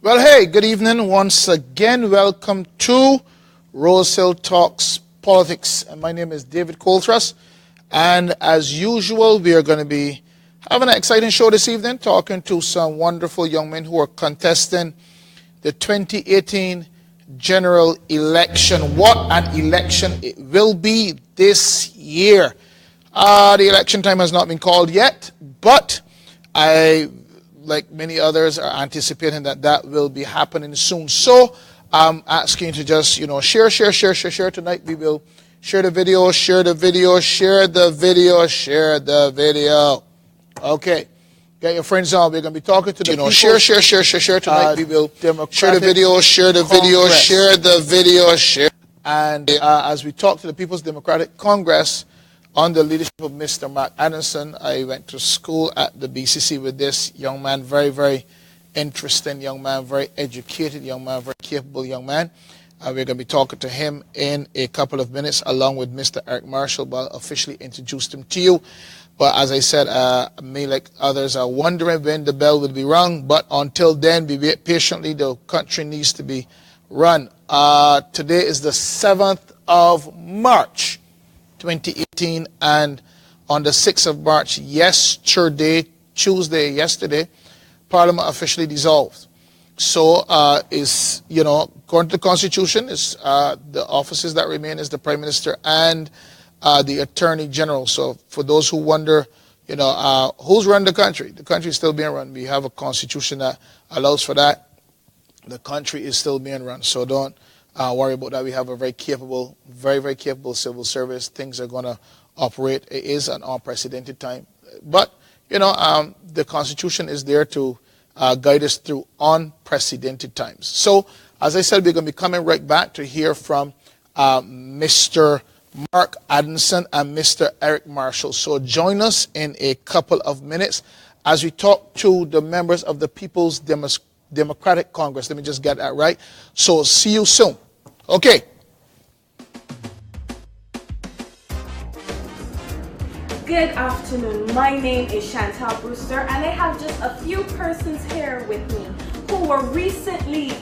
Well, hey, good evening once again. Welcome to Rosehill Talks Politics. And my name is David Coulthrust. And as usual, we are going to be having an exciting show this evening, talking to some wonderful young men who are contesting the 2018 general election. What an election it will be this year. The election time has not been called yet, but like many others, are anticipating that will be happening soon. So I'm asking you to just, share tonight. We will share the video. Okay. Get your friends on. We're going to be talking to the share tonight. We will share the video. And as we talk to the People's Democratic Congress, under the leadership of Mr. Mark Adamson, I went to school at the BCC with this young man, very, very interesting young man, very educated young man, very capable young man. We're going to be talking to him in a couple of minutes, along with Mr. Eric Marshall, but I'll officially introduce him to you. But as I said, me like others are wondering when the bell will be rung, but until then, we wait patiently. The country needs to be run. Today is the 7th of March. 2018, and on the 6th of March, yesterday, Parliament officially dissolved. So, according to the Constitution, the offices that remain is the Prime Minister and the Attorney General. So, for those who wonder, who's run the country is still being run. We have a Constitution that allows for that. The country is still being run. So, don't worry about that. We have a very capable, very capable civil service. Things are going to operate. It is an unprecedented time. But, the Constitution is there to guide us through unprecedented times. So, as I said, we're going to be coming right back to hear from Mr. Mark Adamson and Mr. Eric Marshall. So, join us in a couple of minutes as we talk to the members of the People's Democratic Congress. Let me just get that right. So see you soon. Okay. Good afternoon. My name is Chantal Brewster, and I have just a few persons here with me who were recently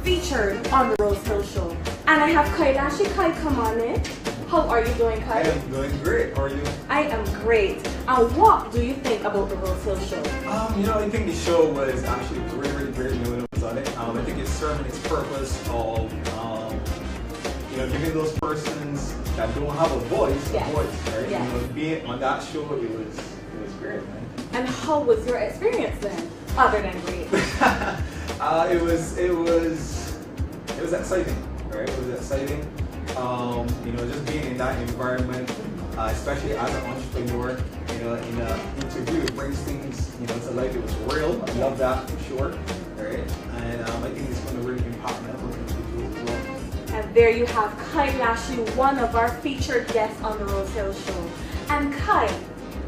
featured on the Rosehill show. And I have Kailashi. Kai, come on in. How are you doing, Kai? I am doing great. How are you? I am great. And what do you think about the Rosehill show? I think the show was actually really great when it was on it. I think it's serving its purpose of, giving those persons that don't have a voice, a voice, right? Yes. Being on that show, it was great, man. And how was your experience then, other than great? It was exciting, right? It was exciting. Just being in that environment, especially as an entrepreneur, in an interview, it brings things, to life. It was real. I love that for sure, right? And I think it's going to really impact mental individuals as well. And there you have Kai Lashley, one of our featured guests on the Rosehill show. And Kai,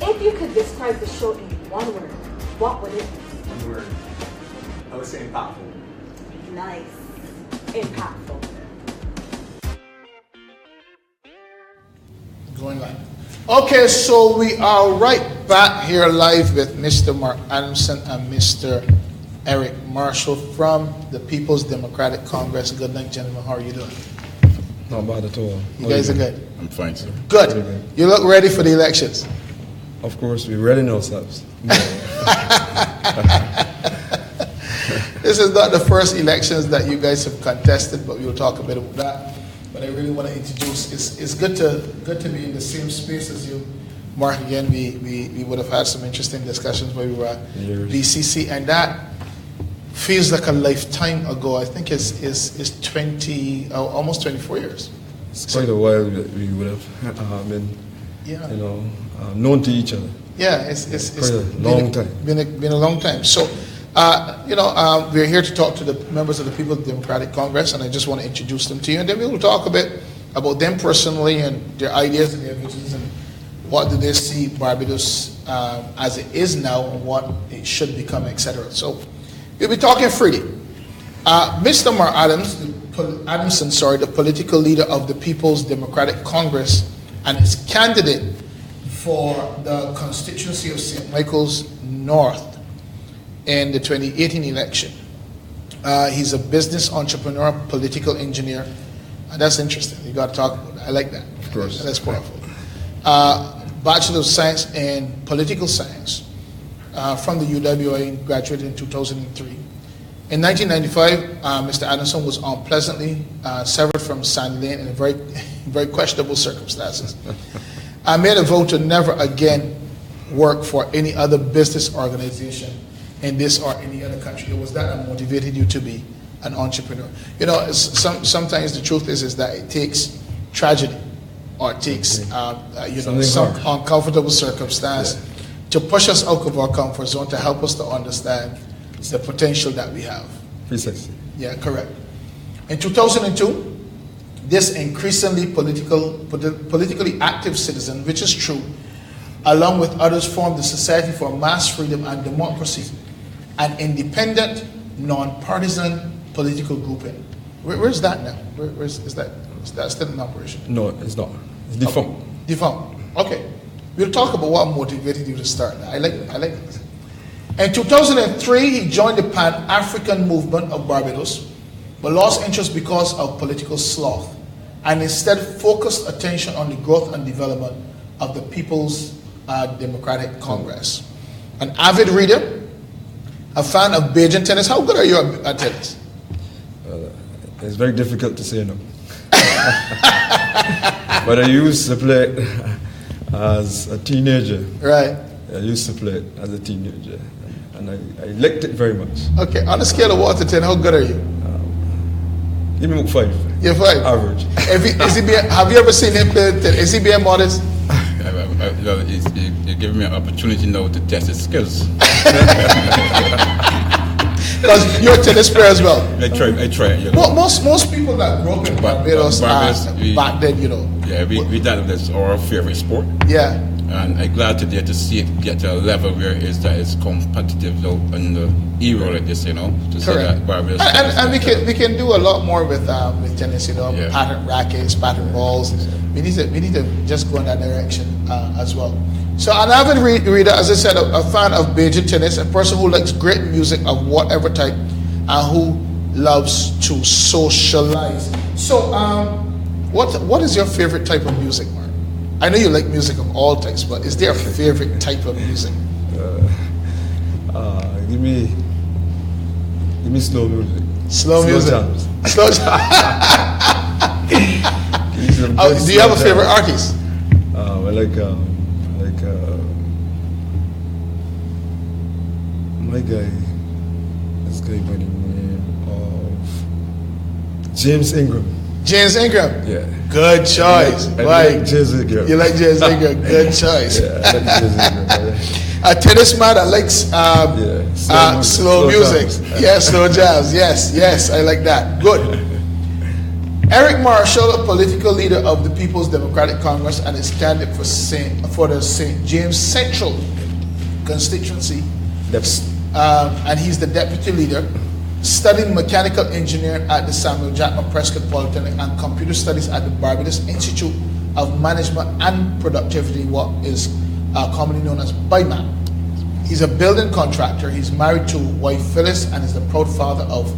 if you could describe the show in one word, what would it be? One word. I would say impactful. Nice. Impactful. Going on. Okay, so we are right back here live with Mr. Mark Adamson and Mr. Eric Marshall from the People's Democratic Congress. Good night, gentlemen. How are you doing? Not bad at all. You guys are good? I'm fine, sir. Good. You look ready for the elections? Of course, we're ready ourselves. This is not the first elections that you guys have contested, but we will talk a bit about that. But I really want to introduce, it's good to be in the same space as you. Mark, again, we would have had some interesting discussions when we were at BCC, and that feels like a lifetime ago. I think it's 20, almost 24 years. It's quite a while we would have been, known to each other. Yeah, it's quite a long time. Been a long time. So, we're here to talk to the members of the People's Democratic Congress, and I just want to introduce them to you, and then we will talk a bit about them personally and their ideas and their visions and what do they see Barbados as it is now and what it should become, etc. So we'll be talking freely. Mr. Mark Adamson, the political leader of the People's Democratic Congress and his candidate for the constituency of St. Michael's North in the 2018 election. He's a business entrepreneur, political engineer. That's interesting. You got to talk about that. I like that. Of course. That's powerful. Bachelor of Science in Political Science from the UWI, graduated in 2003. In 1995, Mr. Adamson was unpleasantly severed from Sandy Lane in very, very questionable circumstances. I made a vow to never again work for any other business organization in this or any other country. It was that that motivated you to be an entrepreneur. You know, sometimes the truth is that it takes tragedy or it takes some uncomfortable circumstance to push us out of our comfort zone, to help us to understand the potential that we have. Precisely. Yeah, correct. In 2002, this increasingly politically active citizen, which is true, along with others, formed the Society for Mass Freedom and Democracy, an independent, non-partisan political grouping. Where's that now? Is that still in operation? No, it's not. It's defunct. Okay. Defunct. Okay. We'll talk about what motivated you to start. I like this. In 2003, he joined the Pan-African movement of Barbados, but lost interest because of political sloth, and instead focused attention on the growth and development of the People's Democratic Congress. An avid reader, a fan of Beijing tennis. How good are you at tennis? It's very difficult to say no. But I used to play it as a teenager. Right. I used to play it as a teenager, and I liked it very much. Okay, on a scale of 1 to 10, how good are you? Give me 5. You're 5? Average. Have you ever seen him play tennis? Is he being modest? You're giving me an opportunity now to test his skills. Because you're a tennis player as well. I try. You know. Most people that grew up in Barbados back then, you know. Yeah, we that's our favorite sport. Yeah. And I'm glad today to see it get to a level where it's competitive now in the era like this, you know. To say that Barbados. And we can do a lot more with tennis, you know, pattern rackets, pattern balls. We need to just go in that direction as well. So an avid reader, as I said, a fan of Beijing tennis, a person who likes great music of whatever type, and who loves to socialize. So what is your favorite type of music, Mark? I know you like music of all types, but is there a favorite type of music? Give me slow music. Slow music. Jams. Slow jams. Do you have a favorite artist? I like this guy by the name of James Ingram. James Ingram? Yeah. Good choice. I like James Ingram. You like James Ingram? Good choice. Yeah, I like James Ingram. A tennis man that likes slow music. Yeah, slow jazz. Yes, I like that. Good. Eric Marshall, a political leader of the People's Democratic Congress and is candidate for the St. James Central constituency. And he's the deputy leader, studying mechanical engineering at the Samuel Jackman Prescott Polytechnic and computer studies at the Barbados Institute of Management and Productivity, what is commonly known as BIMAP. He's a building contractor. He's married to wife Phyllis and is the proud father of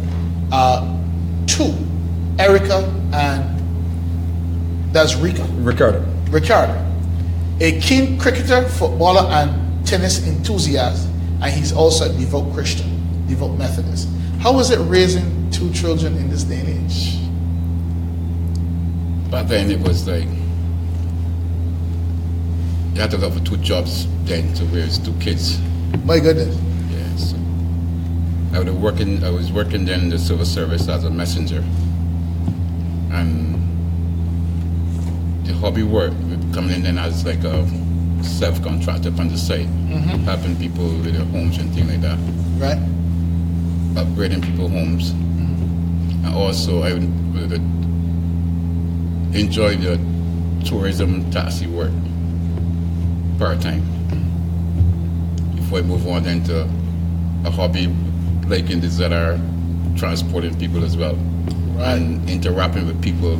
2, Erica and that's Ricardo. A keen cricketer, footballer, and tennis enthusiast, and he's also a devout Christian, devout Methodist. How is it raising 2 children in this day and age? Back then it was like you had to go for 2 jobs then to raise 2 kids. My goodness. Yes. I was working then in the civil service as a messenger. And the hobby work coming in then as like a self-contractor on the side, helping people with their homes and things like that. Right. Upgrading people's homes. And also I would enjoy the tourism taxi work part-time. Before I move on into a hobby like in the ZR, transporting people as well. Right. And interacting with people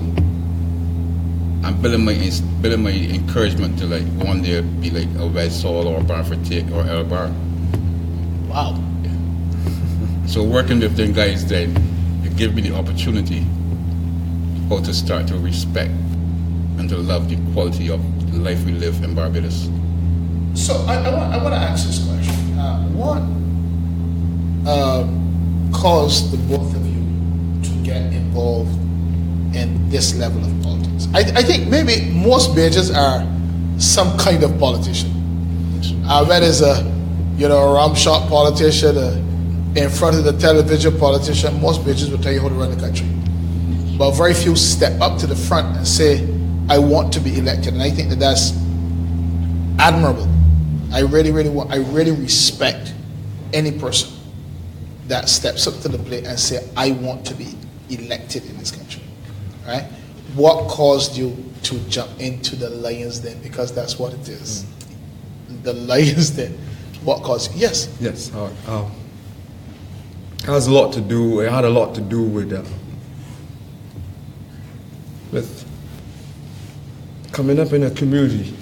and building my encouragement to like one day be like a Red Soul or Bar for Take or El Bar. Wow. Yeah. So working with them guys then, it gave me the opportunity how to start to respect and to love the quality of life we live in Barbados. So I want to ask this question. What caused the both of you to get involved in this level of politics? I think maybe most Bajans are some kind of politician. Whether it's a ramshot politician, in front of the television politician, most Bajans will tell you how to run the country. But very few step up to the front and say, I want to be elected. And I think that's admirable. I really respect any person that steps up to the plate and say, I want to be elected in this country. Right? What caused you to jump into the Lions Den? Because that's what it is. The Lions Den. What caused you? Yes. Yes. It has a lot to do. It had a lot to do with coming up in a community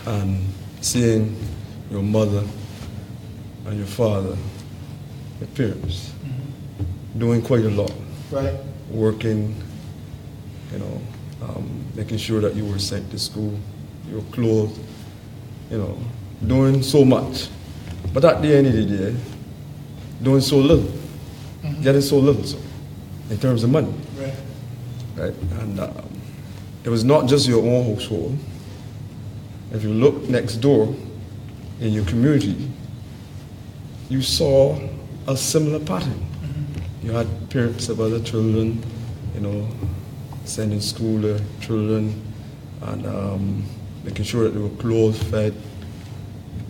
and seeing your mother and your father, your parents, doing quite a lot. Right. Working, making sure that you were sent to school, you were clothed, doing so much. But at the end of the day, doing so little, getting so little, so, in terms of money. Right? And it was not just your own household. If you look next door in your community, you saw a similar pattern. You had parents of other children, sending school their children and making sure that they were clothed, fed,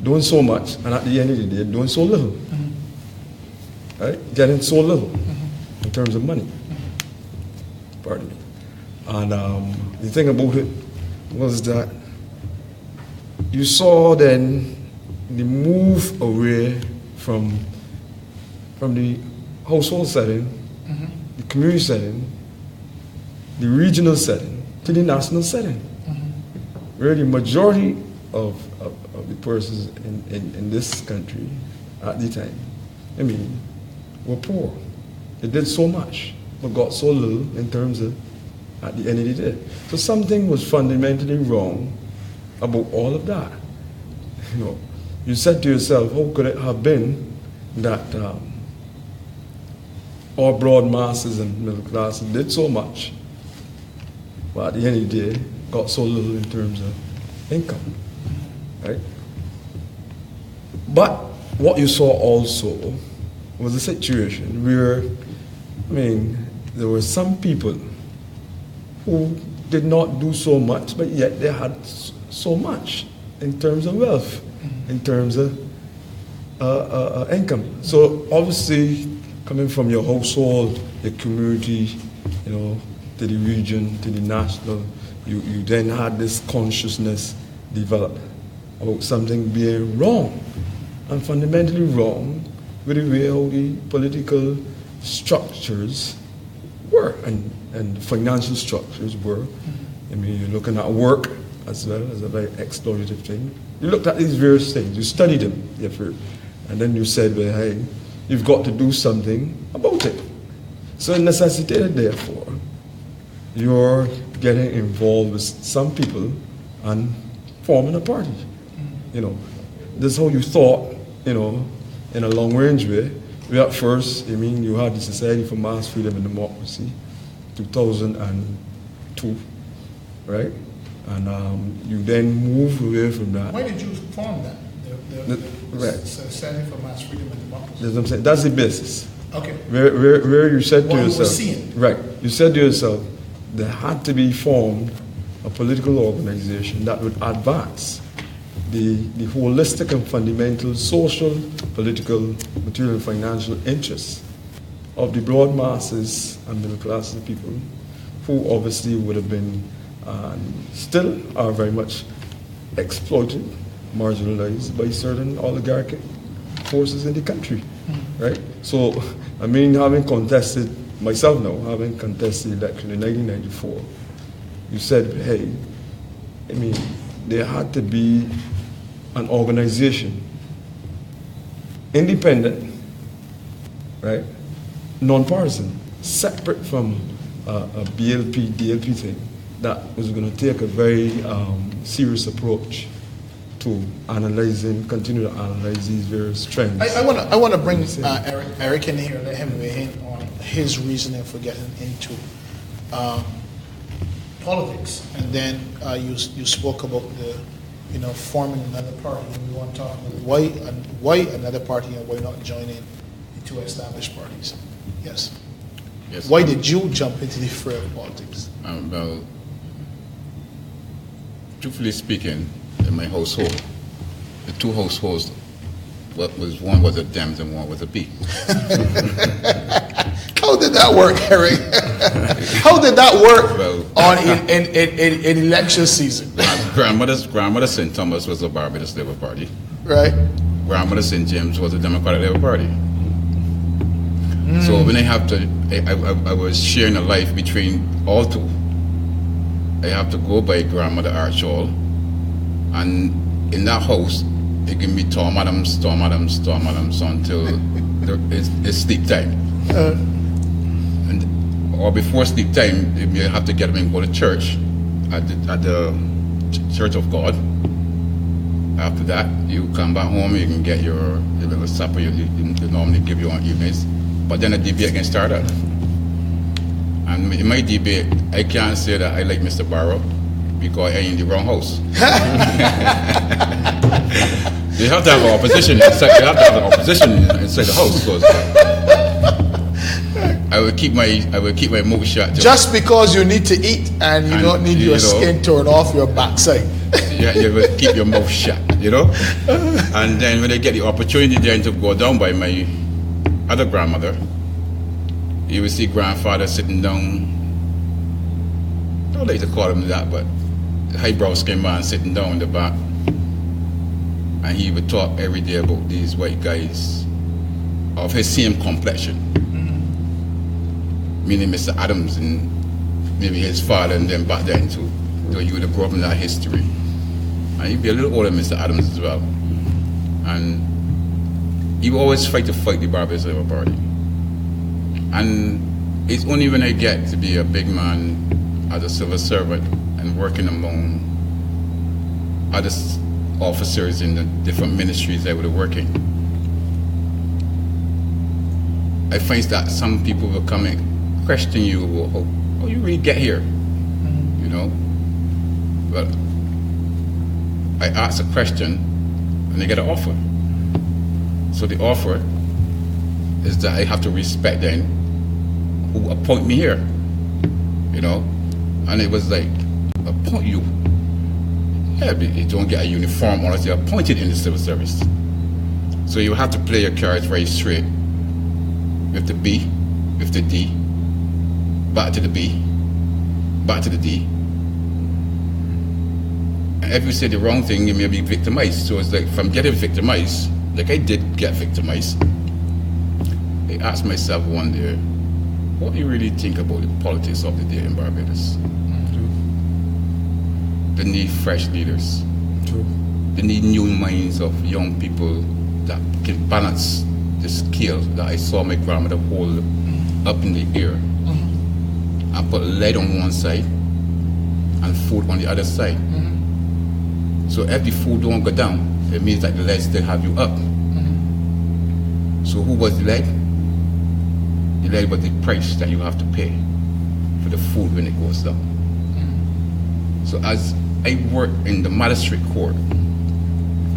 doing so much, and at the end of the day, doing so little. Right? Getting so little in terms of money. Pardon me. And the thing about it was that you saw then the move away from the household setting, the community setting, the regional setting, to the national setting. Where the majority of the persons in this country at the time, were poor. They did so much, but got so little in terms of at the end of the day. So something was fundamentally wrong about all of that. You said to yourself, how could it have been that our broad masses and middle classes did so much, but at the end of the day, got so little in terms of income, right? But what you saw also was a situation where, there were some people who did not do so much, but yet they had so much in terms of wealth, in terms of income. So obviously, coming from your household, your community, to the region, to the national, you then had this consciousness develop about something being wrong, and fundamentally wrong with the way how the political structures were and financial structures were. You're looking at work as well as a very exploitative thing. You looked at these various things, you studied them, and then you said, well, hey, you've got to do something about it. So necessitated, therefore, you're getting involved with some people and forming a party. This is how you thought, in a long-range way. At first, you had the Society for Mass Freedom and Democracy, 2002, right? And you then moved away from that. Why did you form that? Right. Society for Mass Freedom and Democracy. That's what I'm saying. That's the basis. Okay. Where you said to yourself, seeing. right? You said to yourself, there had to be formed a political organization that would advance the holistic and fundamental social, political, material, and financial interests of the broad masses and middle classes of people who obviously would have been still are very much exploited, marginalized by certain oligarchic forces in the country, right? So, having contested, myself now, having contested the election in 1994, you said, hey, there had to be an organization, independent, right? Non-partisan, separate from a BLP, DLP thing, that was going to take a very serious approach to continue to analyze these various trends. I want to bring Eric in here and let him weigh in on his reasoning for getting into politics. And then you spoke about forming another party, and we want to talk about why another party and why not joining the two established parties. Yes. Why did you jump into the fray of politics? Well, truthfully speaking, in my household, the two households, one was a Dems and one was a B. How did that work, Harry? How did that work in election season? Grandmother St. Thomas was a Barbados Labour Party. Right. Grandmother St. James was a Democratic Labour Party. So when I was sharing a life between all two. I have to go by Grandmother Archall, and in that house, it can be Tom Adams until it's sleep time. Or before sleep time, you have to get them and go to church at the Church of God. After that, you come back home, you can get your little supper you normally give you on evenings. But then the debate can start up. And in my debate, I can't say that I like Mr. Barrow because I'm in the wrong house. You have to have an opposition inside. You have to have an opposition inside the house. Because I will keep my mouth shut. Just because you need to eat and you don't need your skin torn off your backside. Yeah, you will keep your mouth shut. And then when I get the opportunity then to go down by my other grandmother, you will see grandfather sitting down. I don't like to call him that, but highbrow skin man sitting down in the back, and he would talk every day about these white guys of his same complexion, meaning Mr. Adams and maybe his father, and then back then too. So you would have grown up in that history, and he'd be a little older than Mr. Adams as well, and he would always fight the Barbados Labour Party. And it's only when I get to be a big man as a civil servant and working among other officers in the different ministries I was working, I find that some people will come and question you, how you really get here, But I ask a question and I get an offer. So the offer is that I have to respect them who appoint me here, and it was like, appoint you? Yeah, but you don't get a uniform unless you're appointed in the civil service. So you have to play your cards very straight, with the B, with the D, back to the B, back to the D. And if you say the wrong thing, you may be victimized. So it's like, if I'm getting victimized, like I did get victimized, I asked myself one day, what do you really think about the politics of the day in Barbados? They need fresh leaders. They need new minds of young people that can balance the scale that I saw my grandmother hold up in the air and put lead on one side and food on the other side. So if the food don't go down, it means that the lead still have you up. So who was the lead? The lead was the price that you have to pay for the food when it goes down. So as I work in the magistrate court,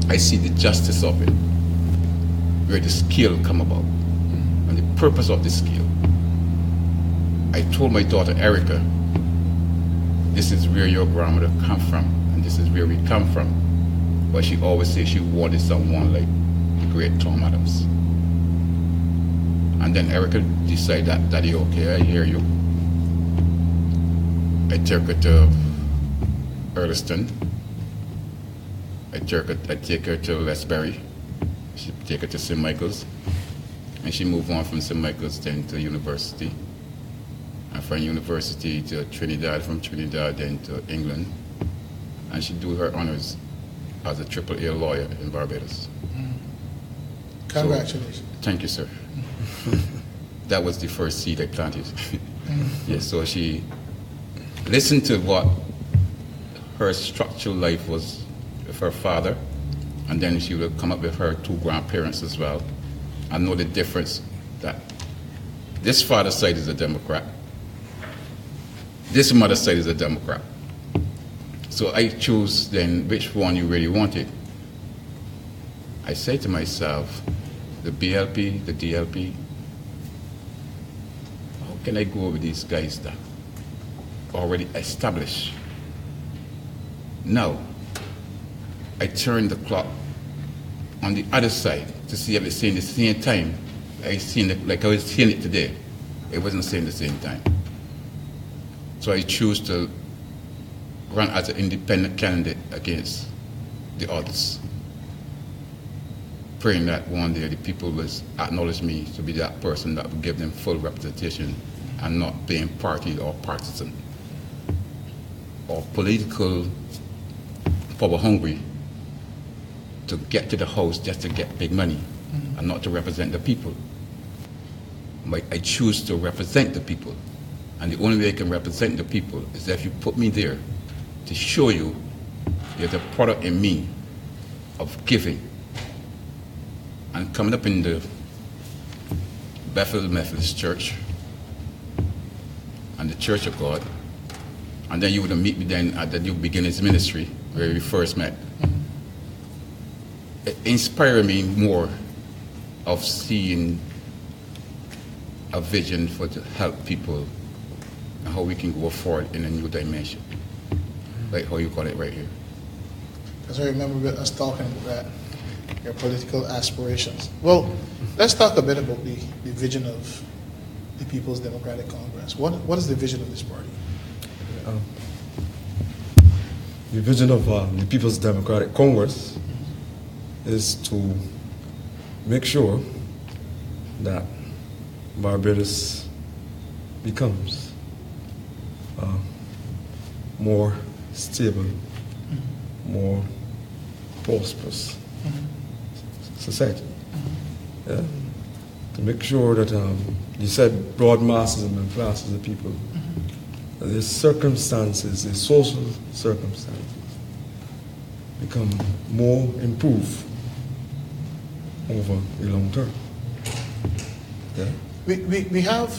I see the justice of it, where the scale come about, and the purpose of the scale. I told my daughter Erica, this is where your grandmother come from, and this is where we come from. But she always said she wanted someone like the great Tom Adams. And then Erica decided that, Daddy, okay, I hear you. I took her to Earlston. I take her to Westbury. She take her to St. Michael's. And she moved on from St. Michael's then to university. And from university to Trinidad, from Trinidad then to England. And she do her honors as a AAA lawyer in Barbados. Congratulations. So, thank you, sir. That was the first seed I planted. Yes, so she listened to what her structural life was with her father, and then she would come up with her two grandparents as well. I know the difference that this father's side is a Democrat, this mother's side is a Democrat. So I chose then which one you really wanted. I say to myself, the BLP, the DLP, how can I go with these guys that already established? Now, I turned the clock on the other side to see everything at the same time. I seen it like I was seeing it today. It wasn't the same at the same time. So I chose to run as an independent candidate against the others, praying that one day the people will acknowledge me to be that person that will give them full representation and not being party or partisan or political power hungry to get to the house just to get big money and not to represent the people. But I choose to represent the people. And the only way I can represent the people is if you put me there to show you there's a product in me of giving. And coming up in the Bethel Methodist Church and the Church of God, and then you would meet me then at the New Beginnings Ministry where we first met. It inspired me more of seeing a vision for to help people and how we can go forward in a new dimension, like how you got it right here. Because I remember us talking about that, your political aspirations. Well, let's talk a bit about the vision of the People's Democratic Congress. What is the vision of this party? The vision of the People's Democratic Congress is to make sure that Barbados becomes more stable, more prosperous society. Yeah? To make sure that you said broad masses and classes of people, that their circumstances, their social circumstances, become more improved over the long term. Yeah? We have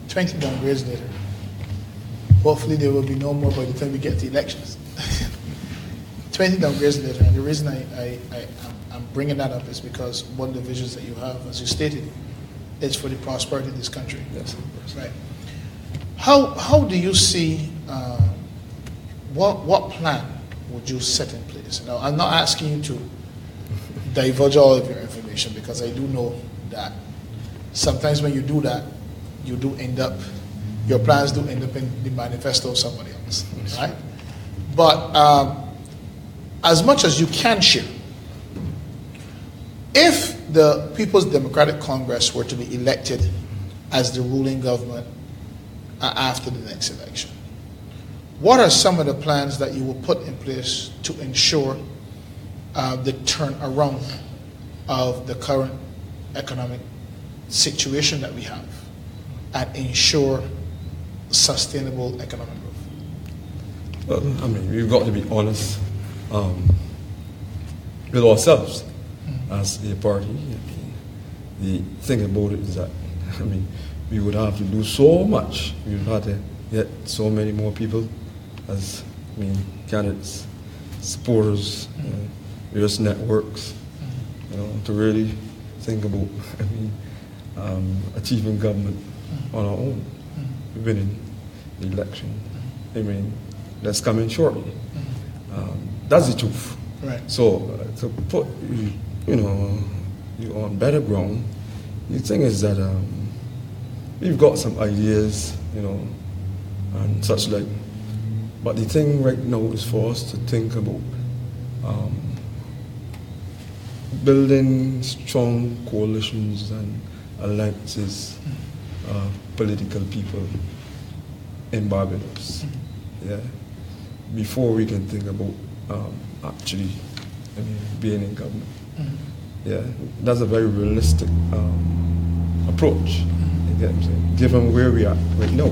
20 downgrades later. Hopefully there will be no more by the time we get to elections. 20 downgrades later, and the reason I'm bringing that up is because one of the visions that you have, as you stated, is for the prosperity of this country. Yes, of course. Right. How do you see, what plan would you set in place? Now, I'm not asking you to divulge all of your information, because I do know that sometimes when you do that, you do end up, your plans do end up in the manifesto of somebody else, right? But as much as you can share, if the People's Democratic Congress were to be elected as the ruling government after the next election, what are some of the plans that you will put in place to ensure the turnaround of the current economic situation that we have and ensure sustainable economic growth? Well, I mean, we've got to be honest with ourselves as a party. The thing about it is that, I mean, we would have to do so much. We would have to get so many more people as, I mean, candidates, supporters, various networks, you know, to really think about, I mean, achieving government on our own, winning the election. I mean, that's coming shortly. That's the truth. Right. So to put you on better ground, the thing is that we've got some ideas, you know, and such like. But the thing right now is for us to think about building strong coalitions and alliances, political people in Barbados. Yeah, before we can think about actually, I mean, being in government. Yeah, that's a very realistic approach. You get what I'm saying? Given where we are right now.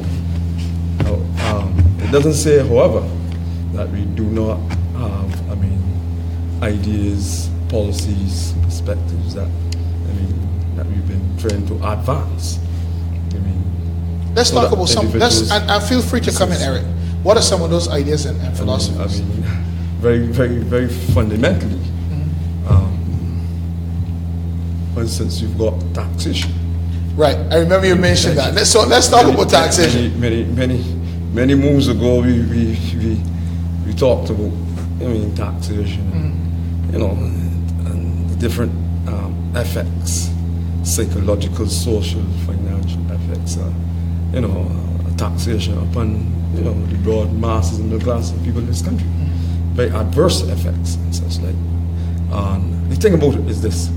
It doesn't say, however, that we do not have, ideas, policies, perspectives that we've been trying to advance. Let's talk about some. And feel free to come in, Eric. What are some of those ideas and philosophies? Very, very, very fundamentally. For instance, you've got taxation. Right. I remember you mentioned that. So let's talk about taxation. Many moves ago, we talked about taxation. And the different effects, psychological, social, financial effects. Taxation upon the broad masses and middle class of people in this country. Very adverse effects and such like. The thing about it is this: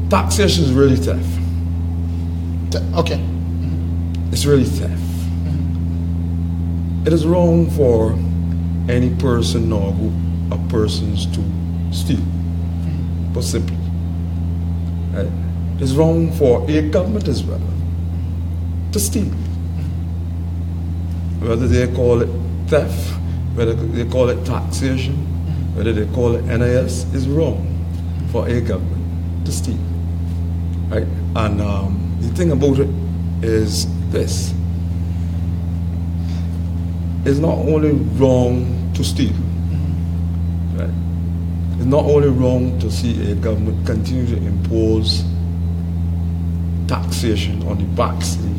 taxation is really theft. Okay. It's really theft. It is wrong for any person or group of persons to steal, but simply. Right? It's wrong for a government as well to steal. Whether they call it theft, whether they call it taxation, whether they call it NIS, is wrong for a government to steal. Right? And the thing about it is this: it's not only wrong to steal, right? It's not only wrong to see a government continue to impose taxation on the backs of the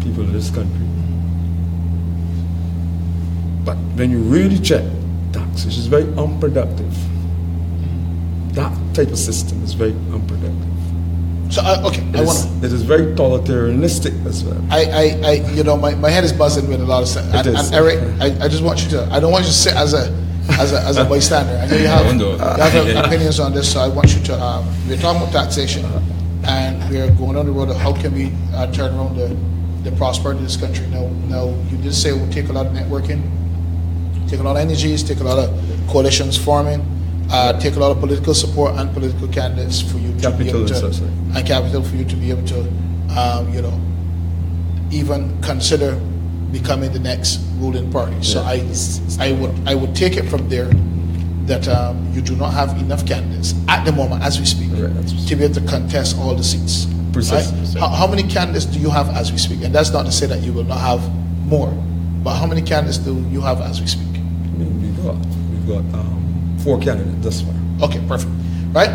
people of this country, but when you really check, taxation is very unproductive. That type of system is very unproductive. So it is very totalitarianistic as well. My head is buzzing with a lot of stuff. And Eric, I just want you to. I don't want you to sit as a bystander. I know you have opinions on this, so I want you to. We're talking about taxation, and we're going on the road of how can we turn around the prosperity of this country. Now, you did say it would take a lot of networking, take a lot of energies, take a lot of coalitions forming. Take a lot of political support and political candidates for you to be able to, and capital for you to be able to, even consider becoming the next ruling party. So I would take it from there that you do not have enough candidates at the moment, as we speak, to be able to contest all the seats. Precisely. Right? How many candidates do you have as we speak? And that's not to say that you will not have more, but how many candidates do you have as we speak? We've got 4 candidates thus far. Okay, perfect. Right?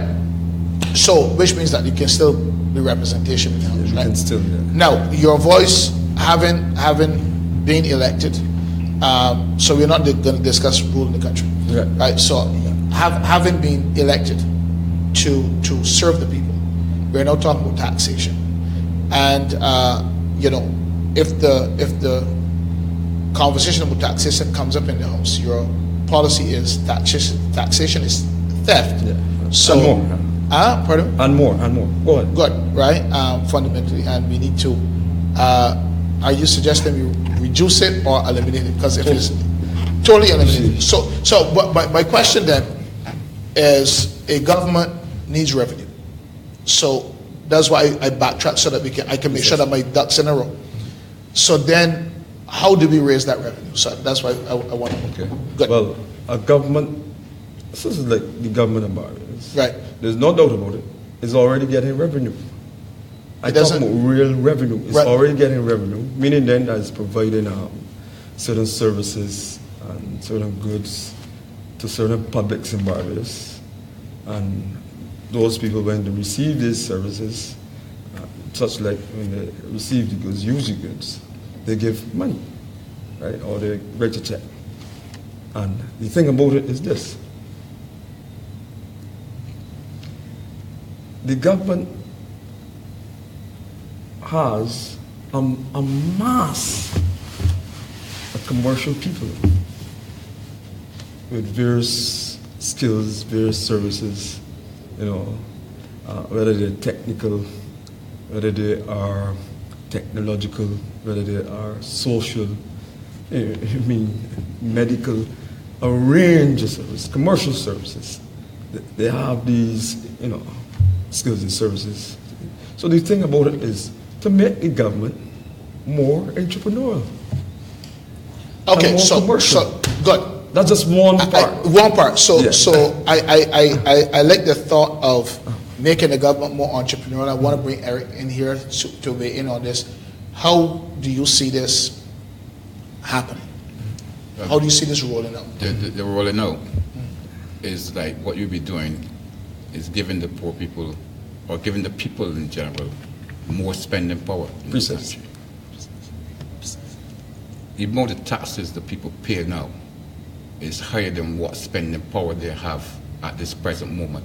So, which means that you can still be representation in the House, You right? can still, Now, your voice, having been elected, so we're not going to discuss ruling the country, right? So, having been elected to serve the people, we're now talking about taxation, and if the conversation about taxation comes up in the House, your policy is taxation is theft. Yeah. So, and more. Pardon? And more. Go ahead. Good, right? Fundamentally, and we need to. Are you suggesting we reduce it or eliminate it? Because if it's totally eliminated, but my question then is: a government needs revenue, so that's why I backtrack so that I can make sure that my ducks in a row. So then, how do we raise that revenue? So that's why I want to. Okay. Good. Well, a government, this is like the government environment. Right. There's no doubt about it. It's already getting revenue. I talk about real revenue. It's already getting revenue, meaning then that it's providing certain services and certain goods to certain publics in Barbados. And those people, when they receive these services, such like when they receive the goods, use the goods, they give money, right? Or they write a check. And the thing about it is this: the government has a mass of commercial people with various skills, various services, whether they're technical, whether they are technological, whether they are social, medical, a range of services, commercial services, they have these, skills and services. So the thing about it is to make the government more entrepreneurial. Okay, more so commercial. good. That's just one part. One part. So Yeah. I like the thought of making the government more entrepreneurial. I want to bring Eric in here to weigh in on this. How do you see this happening? How do you see this rolling out? The rolling out is like what you'll be doing is giving the poor people or giving the people in general more spending power in this country. The amount of taxes that people pay now is higher than what spending power they have at this present moment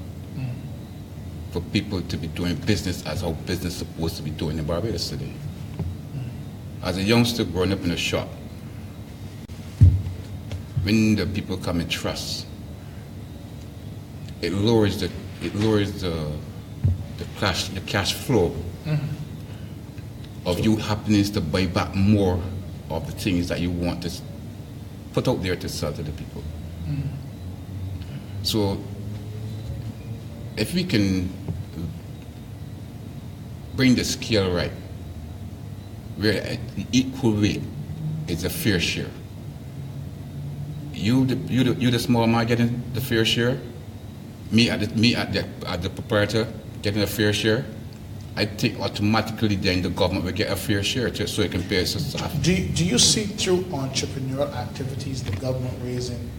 for people to be doing business as how business is supposed to be doing in Barbados today. As a youngster growing up in a shop, when the people come in trust, it lowers the cash flow of you happening to buy back more of the things that you want to put out there to sell to the people. So if we can bring the scale right, where the equal weight is a fair share. You the small man getting the fair share, me at the proprietor getting a fair share. I think automatically then the government will get a fair share so it can pay its staff. Do you see through entrepreneurial activities the government raising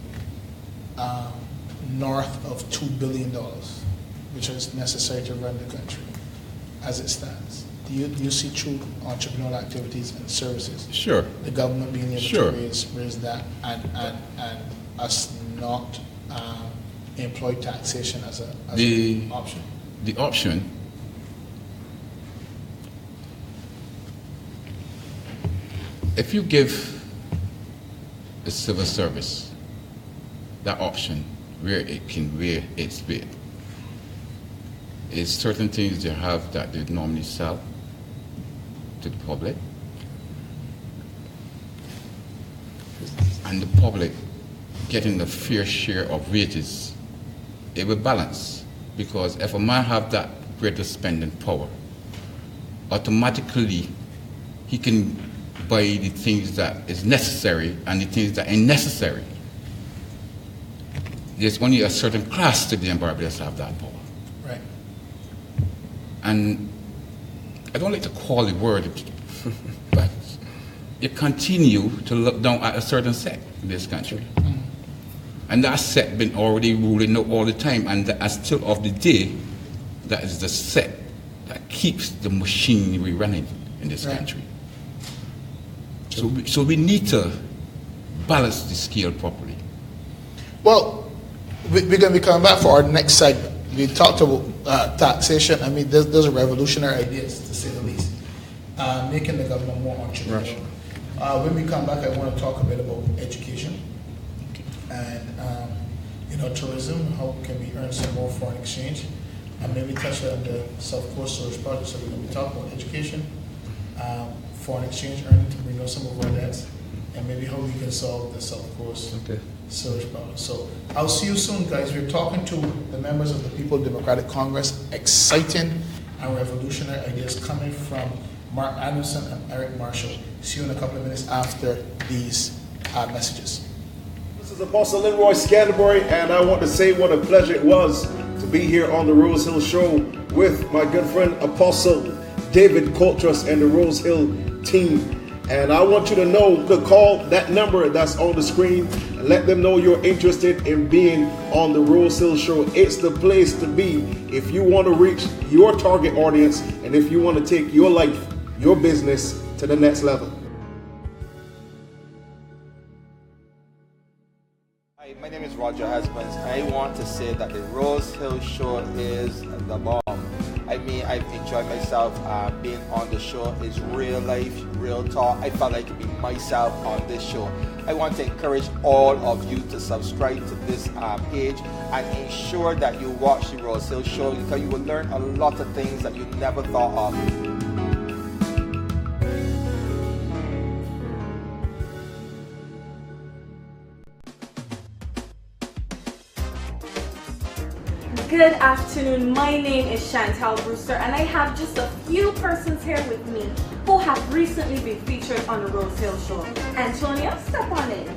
north of $2 billion, which is necessary to run the country as it stands? Do you see through entrepreneurial activities and services Sure. the government being able Sure. to raise that and us not employ taxation as an option? The option if you give the civil service that option where it's bid, is certain things they have that they normally sell to the public, and the public getting the fair share of wages, it will balance. Because if a man have that greater spending power, automatically he can buy the things that is necessary and the things that ain't necessary. There's only a certain class today in Barbados have that power. Right. And I don't like to call the word, but you continue to look down at a certain set in this country. And that set been already ruling out all the time, and as still of the day, that is the set that keeps the machinery running in this country. So we need to balance the scale properly. Well, we're going to be coming back for our next segment. We talked about taxation. I mean, those are revolutionary ideas, to say the least. Making the government more entrepreneurial. When we come back, I want to talk a bit about education and tourism. How can we earn some more foreign exchange? And maybe touch on the South Coast Storage Project. So we're going to be talking about education, foreign exchange earning to bring down some of our debts, and maybe how we can solve the South Coast Storage problem. So I'll see you soon, guys. We're talking to the members of the People Democratic Congress. Exciting and revolutionary ideas coming from Mark Adamson and Eric Marshall. See you in a couple of minutes after these messages. This is Apostle Leroy Scantlebury, and I want to say what a pleasure it was to be here on the Rosehill Show with my good friend Apostle David Coulthrust and the Rosehill team. And I want you to know to call that number that's on the screen and let them know you're interested in being on the Rosehill Show. It's the place to be if you want to reach your target audience and if you want to take your life, your business to the next level. Hi, my name is Roger Husbands. I want to say that the Rosehill Show is the bomb. I mean, I've enjoyed myself being on the show. It's real life, real talk. I felt like to be myself on this show. I want to encourage all of you to subscribe to this page and ensure that you watch the Rosehill Show because you will learn a lot of things that you never thought of. Good afternoon. My name is Chantal Brewster, and I have just a few persons here with me who have recently been featured on the Rosehill Show. Antonio, step on in.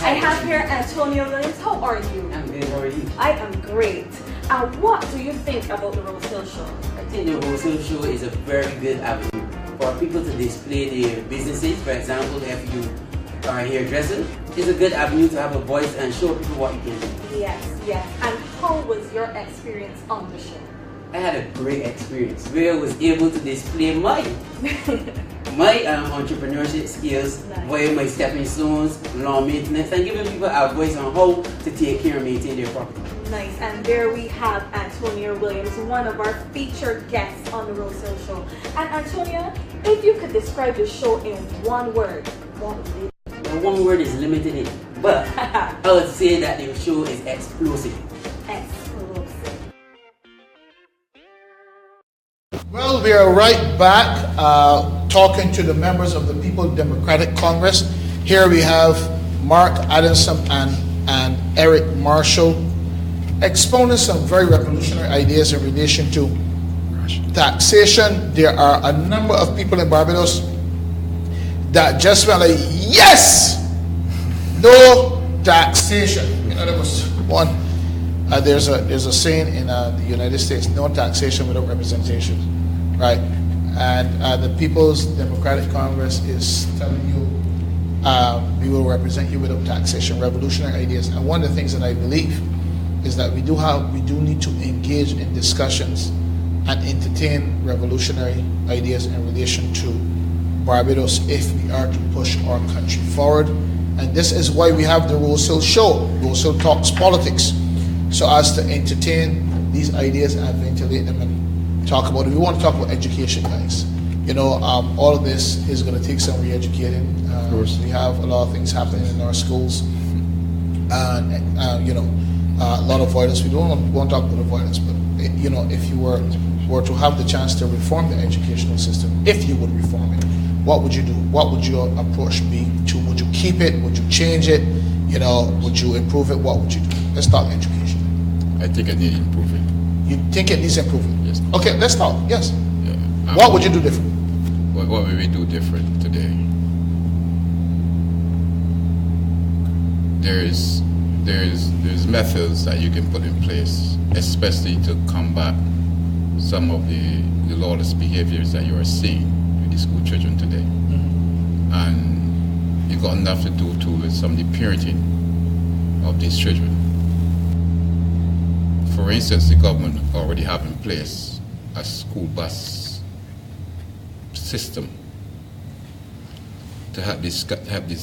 I have here Antonio Williams. How are you? I'm good. How are you? I am great. What do you think about the Rosehill Show? I think the Rosehill Show is a very good avenue for people to display their businesses. For example, if you are a hairdresser, it's a good avenue to have a voice and show people what you can do. Yes, yes. And how was your experience on the show? I had a great experience where I was able to display my entrepreneurship skills, Nice. via my stepping stones, lawn maintenance, and giving people a voice on how to take care and maintain their property. Nice. And there we have Antonia Williams, one of our featured guests on the Rosehill Show. And Antonia, if you could describe the show in one word, what would it be? Well, one word is limited, but I would say that the show is explosive. Explosive. Well, we are right back talking to the members of the People's Democratic Congress. Here we have Mark Adamson and Eric Marshall expounding some very revolutionary ideas in relation to taxation. There are a number of people in Barbados that just went like, yes, no taxation. You know, there was one. There's a saying in the United States: no taxation without representation, right? And the People's Democratic Congress is telling you we will represent you without taxation. Revolutionary ideas. And one of the things that I believe is that we do need to engage in discussions and entertain revolutionary ideas in relation to Barbados if we are to push our country forward. And this is why we have the Rosehill Show. Rosehill Talks Politics, so as to entertain these ideas and ventilate them and talk about it. We want to talk about education, guys. You know, all of this is going to take some re-educating. Of course. We have a lot of things happening in our schools, and you know, a lot of violence. We don't want to talk about the violence, but you know, if you were to have the chance to reform the educational system, if you would reform it, what would you do? What would your approach be? Would you keep it? Would you change it? You know, would you improve it? What would you do? Let's talk education. I think it needs improving. You think it needs improvement? Yes. Okay, let's talk. Yes. Yeah. What would you do different? What would we do different today? There's methods that you can put in place, especially to combat some of the lawless behaviors that you are seeing with the school children today. Mm-hmm. And you've got enough to do too with some of the parenting of these children. For instance, the government already have in place a school bus system to help these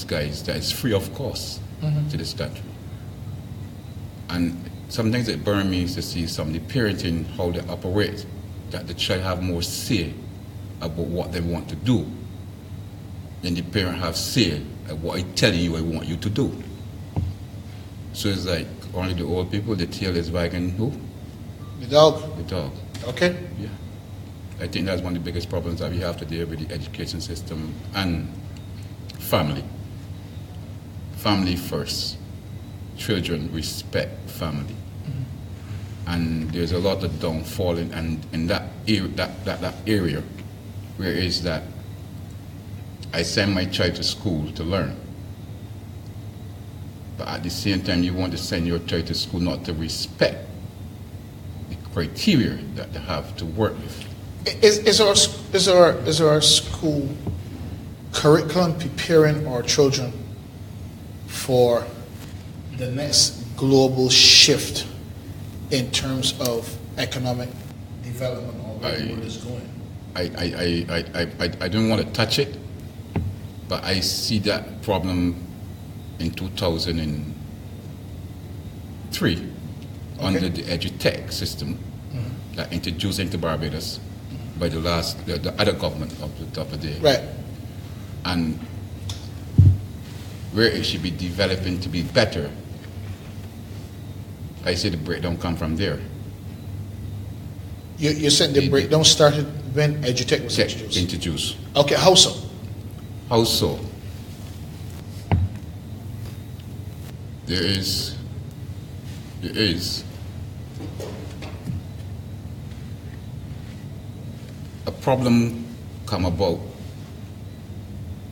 guys that is free of cost to this country. And sometimes it burns me to see some of the parenting, how they operate, that the child have more say about what they want to do than the parent have say at what I telling you I want you to do. So it's like only the old people, the tail is wagging who? The dog. The dog. Okay. Yeah. I think that's one of the biggest problems that we have today with the education system and family. Family first. Children respect family. Mm-hmm. And there's a lot of downfall in that area where is that I send my child to school to learn. But at the same time, you want to send your child to school not to respect the criteria that they have to work with. Is our school curriculum preparing our children for the next global shift in terms of economic development or where the world is going? I don't want to touch it, but I see that problem in 2003 under the EduTech system that introduced into Barbados by the other government of the day. Right. And where it should be developing to be better, I say the breakdown come from there. You said the breakdown started when EduTech was introduced. Okay, how so? How so? There is a problem come about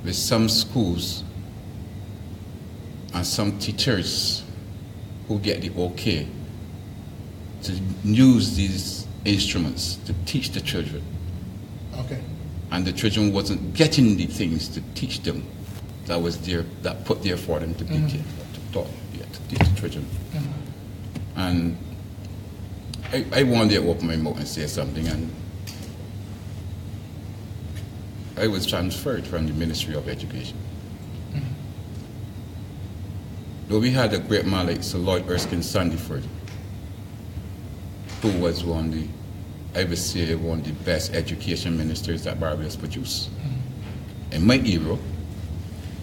with some schools and some teachers who get the okay to use these instruments to teach the children. Okay. And the children wasn't getting the things to teach them that was there, that put there for them to be to teach the children. And I one day open my mouth and say something, and I was transferred from the Ministry of Education. Though we had a great man like Sir Lloyd Erskine Sandiford, who was I would say one of the best education ministers that Barbados produced. In my era,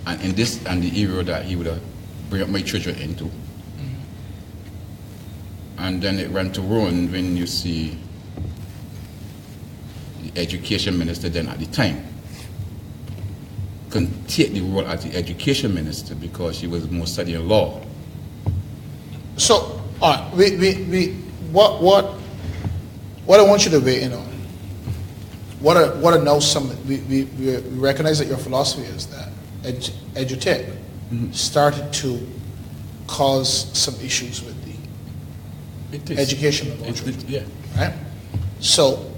and in the era that he would bring up my children into. And then it ran to ruin when you see the education minister then at the time can take the role as the education minister because she was more studying law. So, all right, what I want you to weigh in on, what I know we recognize that your philosophy is that edutech started to cause some issues with the education of our children. Yeah. Right? So,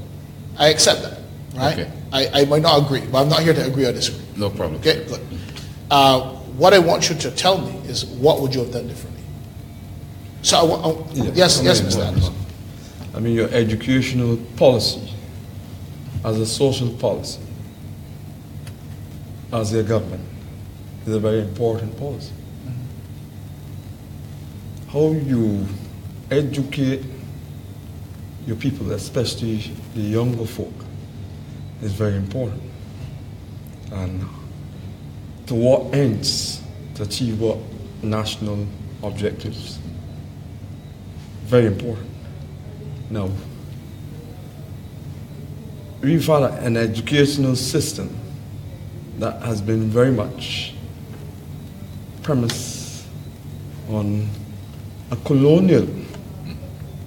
I accept that, right? Okay. I might not agree, but I'm not here to agree or disagree. No problem. Okay, good. What I want you to tell me is what would you have done differently? So, yes, Mr. Adamson. I mean, your educational policy as a social policy, as a government, is a very important policy. How you educate your people, especially the younger folk, is very important. And to what ends to achieve what national objectives, very important. Now, we've had an educational system that has been very much premised on a colonial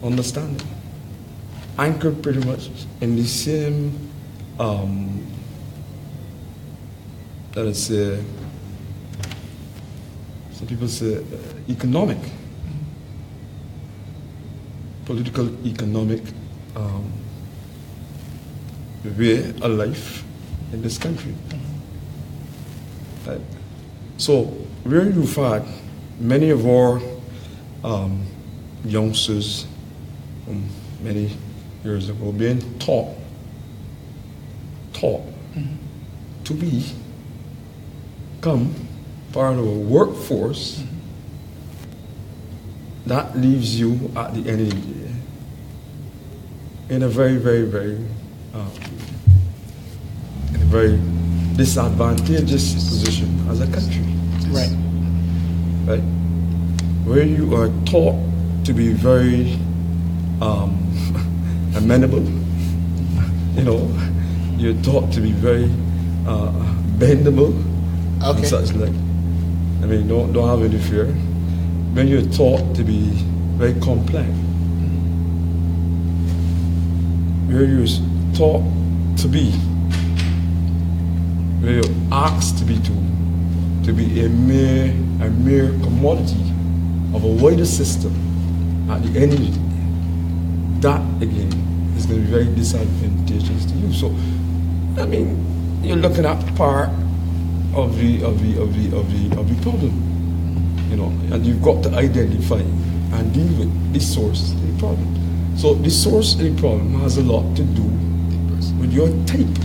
understanding, anchored pretty much in the same, let us say, some people say economic, political, economic way of life in this country. Right? So, where you've had many of our youngsters from many years ago being taught to become part of a workforce, that leaves you at the end of the day in a very, very, very, very disadvantageous position as a country. Right. Right? Where you are taught to be very amenable, you're taught to be very bendable, and such like. I mean, don't have any fear. When you're taught to be very complex, where you're taught to be, where you're asked to be a mere commodity of a wider system at the end of the day, that again is going to be very disadvantageous to you. So, I mean, you're looking at part of the problem, and you've got to identify and deal with the source of the problem. So the source of the problem has a lot to do with your type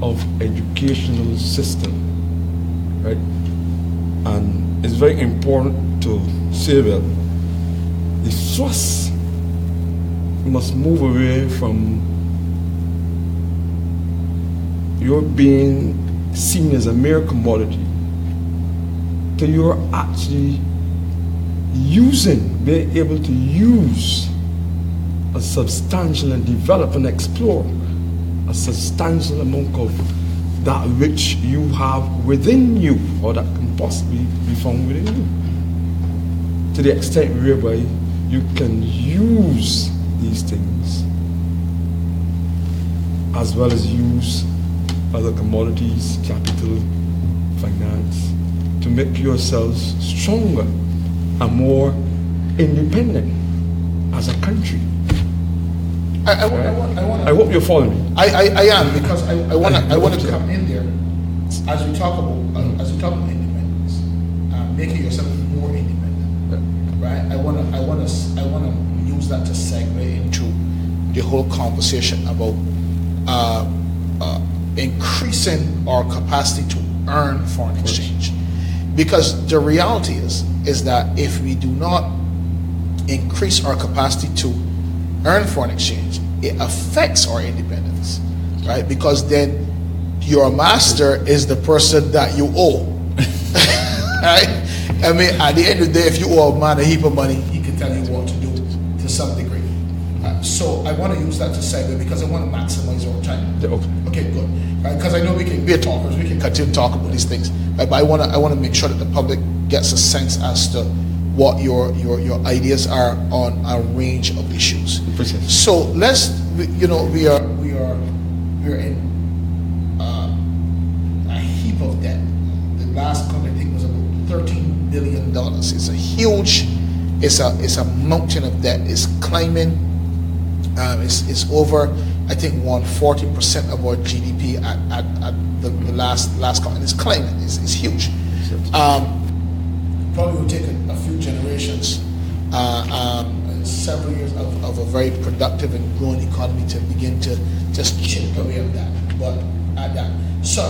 of educational system, right? And it's very important to say that the thrust must move away from your being seen as a mere commodity to you're actually being able to use a substantial and develop and explore a substantial amount of that which you have within you, or that can possibly be found within you, to the extent whereby you can use these things as well as use other commodities, capital, finance, to make yourselves stronger and more independent as a country. I hope you're following me. I am, because I want to come in there as we talk about independence, making yourself more independent, right? I want to use that to segue into the whole conversation about increasing our capacity to earn foreign exchange, because the reality is that if we do not increase our capacity to earn foreign exchange, it affects our independence, right? Because then your master is the person that you owe, right? I mean, at the end of the day, if you owe a man a heap of money, he can tell you what to do to some degree. So I want to use that to segue, because I want to maximize our time. Okay, good. Because I know we can be talkers, we can continue to talk about these things, right? But I want to make sure that the public gets a sense as to what your ideas are on a range of issues. So we are in a heap of debt. The last count I think was about $13 billion. It's a huge, it's a mountain of debt. It's climbing. It's over, I think, 140% of our GDP at the last count, and it's climbing. It's huge. Probably will take a few generations, several years of a very productive and growing economy to begin to just chip away at that. But at that, so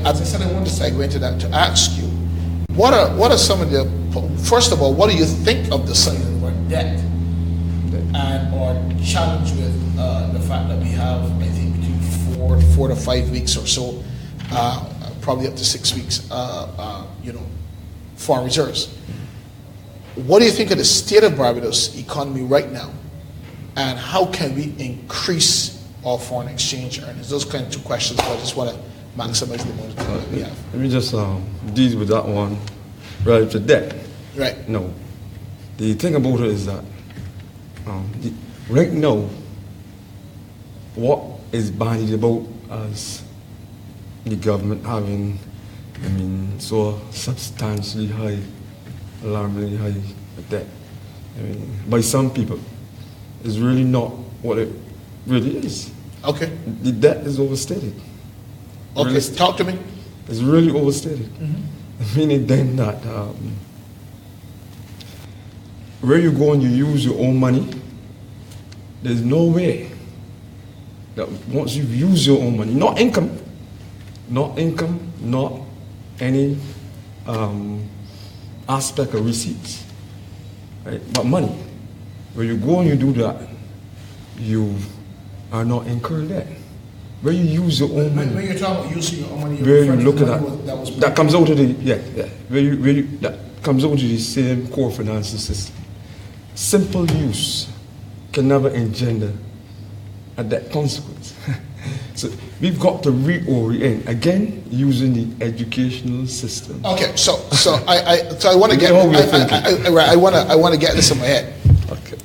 as I said, I wanted to segue into that to ask you, what are some of the, first of all, what do you think of the size of our debt and our challenge with the fact that we have, I think, between 4 to 5 weeks or so, probably up to 6 weeks, foreign reserves. What do you think of the state of Barbados economy right now, and how can we increase our foreign exchange earnings? Those kind of two questions, but I just want to maximize the amount of time that we have. Let me just deal with that one relative to debt. Right. No. The thing about it is that right now, what is bandied about as the government having, so substantially high, alarmingly high debt, by some people, is really not what it really is. Okay. The debt is overstated. Okay, talk to me. It's really overstated. Meaning then that where you go and you use your own money, there's no way that once you've used your own money, not any aspect of receipts, right? But money. When you go and you do that, you are not incurred debt. Where you use your own money. When you're talking about using your own money, where you look at that comes out of the that comes out of the same core financial system. Simple use can never engender a debt consequence. So we've got to reorient again using the educational system. Okay, so I want to get I want to get this in my head. Okay.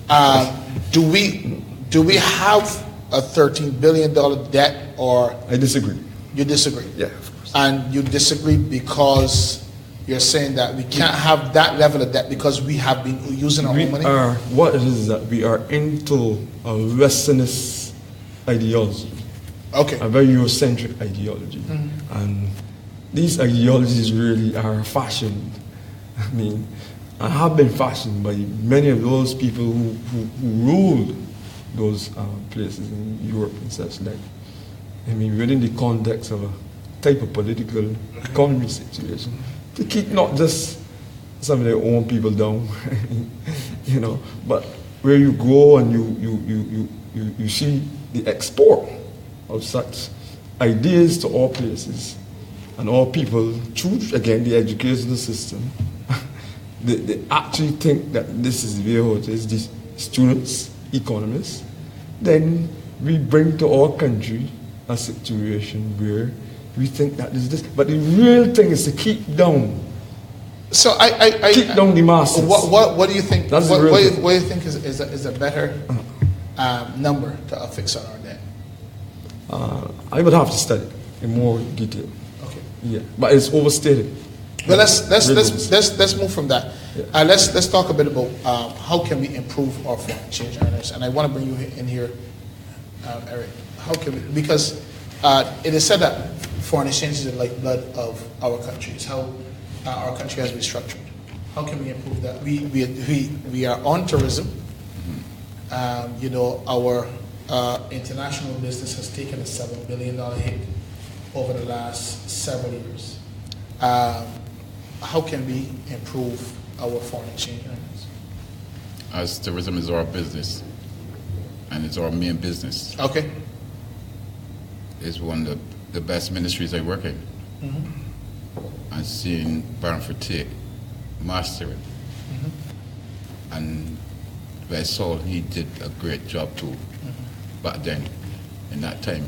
Do we have a $13 billion debt, or I disagree. You disagree? Yeah, of course. And you disagree because you're saying that we can't have that level of debt because we have been using our own money? What it is that we are into a Westernist ideology. Okay. A very Eurocentric ideology. And these ideologies really are fashioned, and have been fashioned by many of those people who ruled those places in Europe and such like. Within the context of a type of political economy situation, to keep not just some of their own people down, but where you go and you see the export of such ideas to all places and all people through, again, the educational system. They actually think that this is where it is, these students, economists. Then we bring to our country a situation where we think that is this. But the real thing is to keep down. So keep down the masses. What do you think? That's what the real do you think is a better number to fix on our debt? I would have to study in more detail. Okay. Yeah, but it's overstated. Well, let's move from that. Yeah. Let's talk a bit about how can we improve our foreign exchange earners, and I want to bring you in here, Eric. How can we? Because it is said that foreign exchange is the lifeblood of our country. It's how our country has been structured. How can we improve that? We are on tourism. You know, our international business has taken a $7 billion hit over the last several years. How can we improve our foreign exchange earnings? As tourism is our business, and it's our main business. Okay. It's one of the best ministries I work in. And seeing Baron Fortier mastering. And I saw he did a great job too back then, in that time,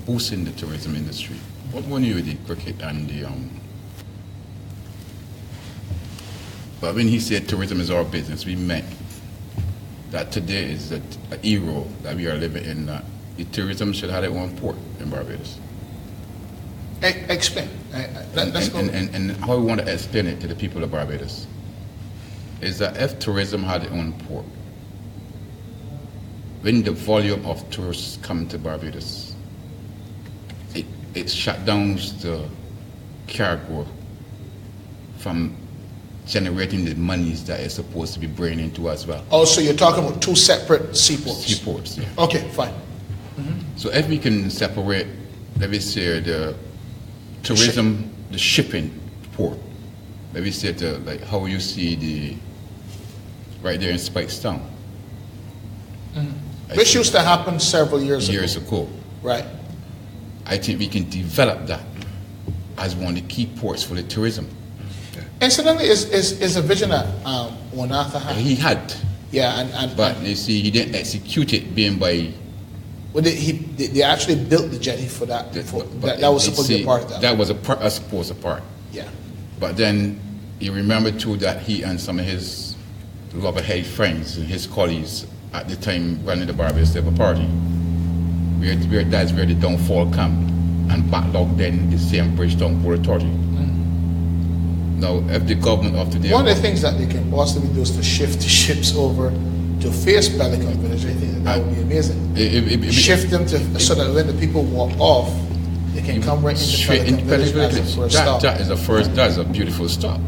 boosting the tourism industry. What one you with the cricket and the but when he said tourism is our business, we meant that today is an era that we are living in, that the tourism should have their own port in Barbados. Explain. Let's go. And how we want to explain it to the people of Barbados is that if tourism had its own port, when the volume of tourists come to Barbados, it shut down the cargo from generating the monies that it's supposed to be bringing into as well. Oh, so you're talking about two separate seaports? Seaports, yeah. Okay, fine. So if we can separate, let me say, the tourism, the shipping port, let me say, like how you see right there in Spikestown. This used to happen several years ago. Right. I think we can develop that as one of the key ports for the tourism. Incidentally, is a vision that Wanatha had. He had. Yeah, but you see, he didn't execute it, being by. Well, they actually built the jetty for that. That was supposed to be a part of that. That was a supposed part. Yeah. But then you remember too that he and some of his loggerhead friends and his colleagues at the time running the Barbados Labour Party, that's where the downfall come, and backlog then the same Bridgetown Port Authority. Now, if the government of today... One of the things that they can possibly do is to shift the ships over to face Pelican Village. I think that would be amazing. Shift them so that when the people walk off, they can come right into Pelican Village as a first stop. That is a beautiful stop.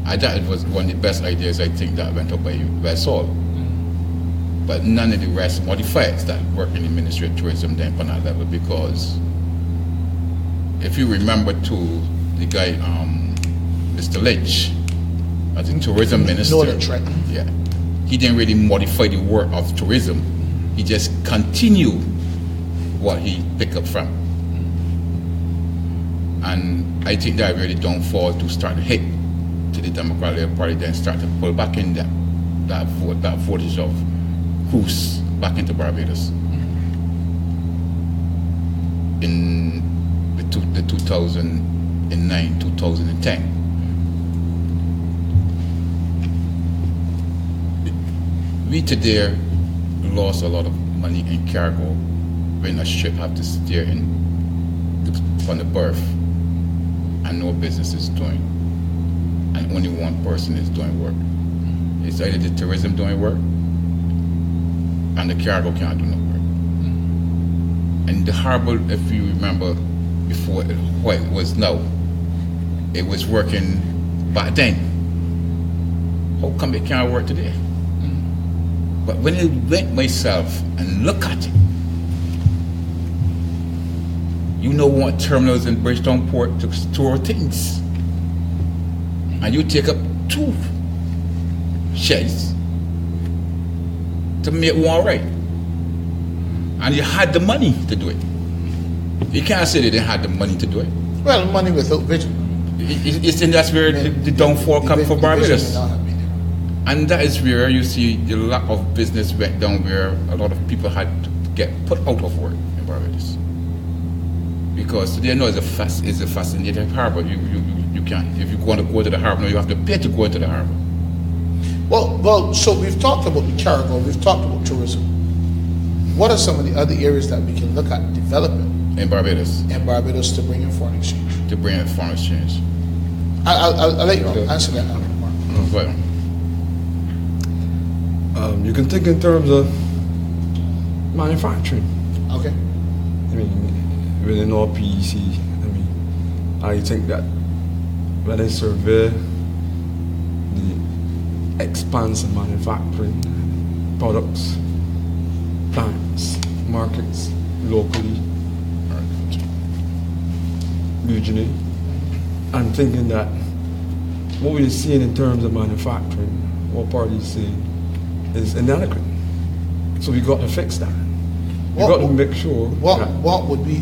That was one of the best ideas, I think, that went up by Saul. But none of the rest modifiers that work in the Ministry of Tourism then on that level, because if you remember too, the guy, Mr. Lynch, as a tourism minister, right? Yeah, he didn't really modify the work of tourism. He just continued what he picked up from. And I think that really downfall to start to hit to the Democratic Party, then start to pull back in that footage of cruise back into Barbados in the 2009, 2010. We today lost a lot of money in cargo when a ship had to steer on the berth and no business is doing, and only one person is doing work. It's either the tourism doing work and the cargo can't do no work. And the harbor, if you remember before what it was now, it was working back then. How come it can't work today? But when I went myself and look at it, you know what terminals in Bridgetown Port to store things. And you take up 2 sheds to make one right. And you had the money to do it. You can't say they didn't have the money to do it. Well, money without vision. That's where the downfall comes for Barbados. And that is where you see the lack of business went down, where a lot of people had to get put out of work in Barbados. Because today, it's a fascinating harbor. You can't, if you want to go to the harbor, you have to pay to go into the harbor. Well, so we've talked about the cargo, we've talked about tourism. What are some of the other areas that we can look at developing In Barbados, in Barbados to bring in foreign exchange? to bring in foreign exchange. I'll let you answer that, Mark. Well, You can think in terms of manufacturing. Okay. I mean, within all PEC, I mean, I think that when I survey the expanse of manufacturing products, plants, markets, locally, regionally, I'm thinking that what we're seeing in terms of manufacturing, what parties see, is inadequate. So we got to fix that. We got to make sure. What would be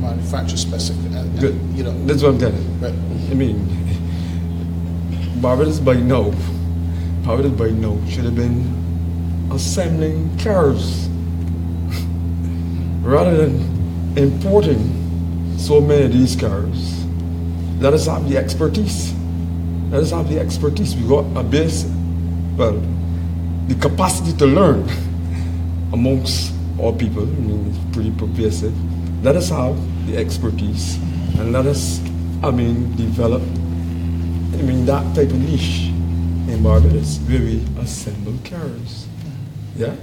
manufacture specific? Good. You know. That's what I'm getting. Right. I mean, Barbados by now should have been assembling cars rather than importing so many of these cars. Let us have the expertise. Let us have the expertise. We got a base, well, the capacity to learn amongst all people. I mean, it's pretty pervasive. Let us have the expertise and let us, develop, that type of niche in Barbados where we assemble cars. Yeah?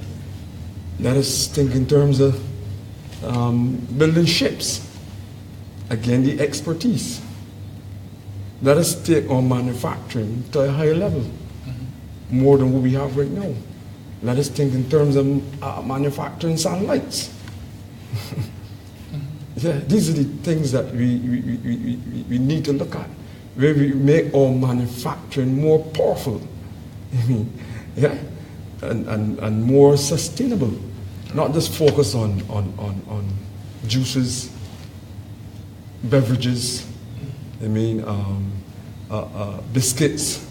Let us think in terms of building ships. Again, the expertise. Let us take our manufacturing to a higher level, more than what we have right now. Let us think in terms of manufacturing satellites. Yeah, these are the things that we need to look at, where we make our manufacturing more powerful. And more sustainable. Not just focus on juices, beverages, biscuits,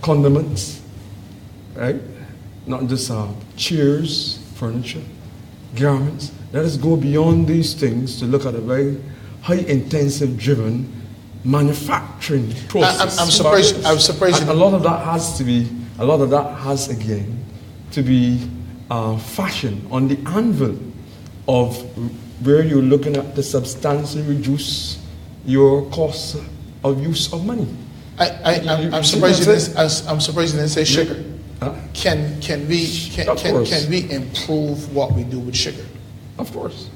condiments, right? Not just chairs, furniture, garments. Let us go beyond these things to look at a very high-intensive driven manufacturing process. I'm surprised. And a lot of that has again to be fashioned on the anvil of where you're looking at to substantially reduce your cost of use of money. I'm surprised you didn't say sugar. Huh? Can we improve what we do with sugar? Of course.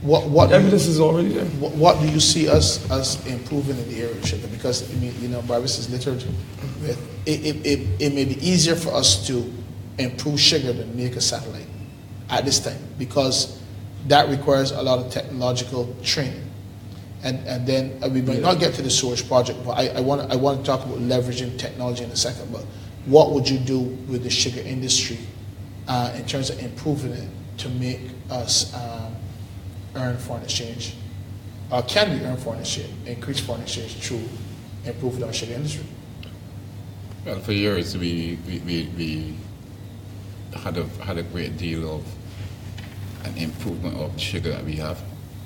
What evidence is already there. What do you see us improving in the area of sugar? Because Barbados is littered with it may be easier for us to improve sugar than make a satellite at this time, because that requires a lot of technological training. And then we might not get to the storage project, but I want to talk about leveraging technology in a second. But what would you do with the sugar industry in terms of improving it to make us earn foreign exchange? Can we earn foreign exchange, increase foreign exchange through improving our sugar industry? Well, for years we had a great deal of an improvement of the sugar that we have.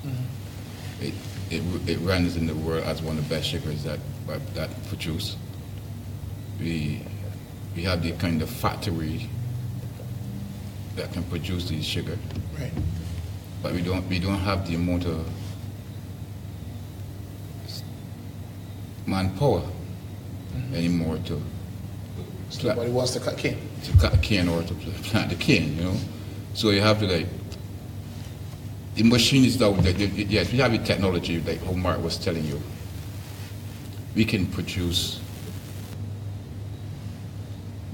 Mm-hmm. It runs in the world as one of the best sugars that produce. We have the kind of factory that can produce this sugar. Right. But we don't have the amount of manpower anymore to. Nobody wants to cut cane. To cut cane or to plant the cane, So you have to the machine is out there. Yes, we have the technology, like how Mark was telling you. We can produce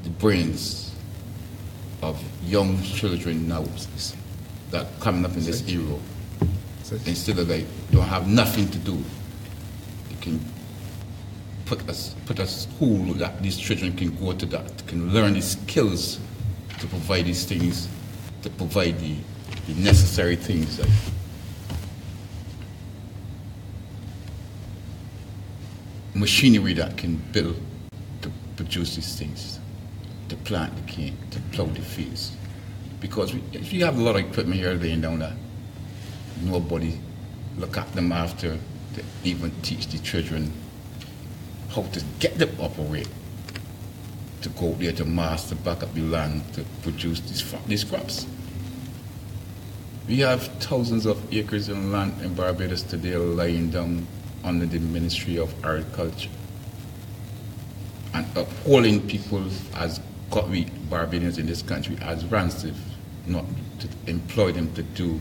the brains of young children now that coming up in this era. Instead of don't have nothing to do, you can put a school that these children can go to, that can learn the skills to provide these things, to provide the necessary things like machinery that can build to produce these things, to plant the cane, to plow the fields. Because we have a lot of equipment here laying down that nobody look at them after to even teach the children how to get them operate. to go there to master back up the land to produce these crops. We have thousands of acres of land in Barbados today lying down under the Ministry of Agriculture and upholding people as we Barbadians in this country as ransom, not to employ them to do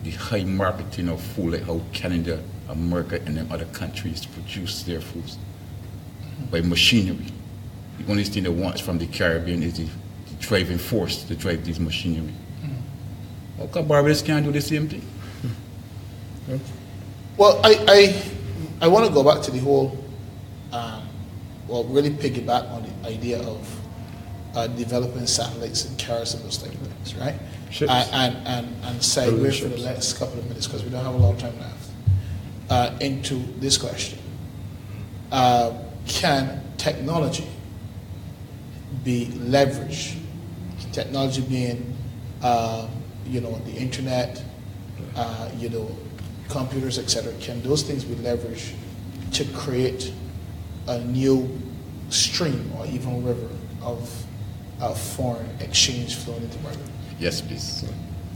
the high marketing of food like how Canada, America, and them other countries produce their foods by machinery. The only thing they want from the Caribbean is the driving force to drive this machinery. How come Barbados can't do the same thing? Well, I want to go back to the whole, really piggyback on the idea of developing satellites and cars and those type of things, right? Ships. And segue for the next couple of minutes, because we don't have a lot of time left, into this question. Can technology be leveraged? Technology being, the internet, computers, etc. Can those things be leveraged to create a new stream or even river of foreign exchange flowing into Barbados? Yes, please.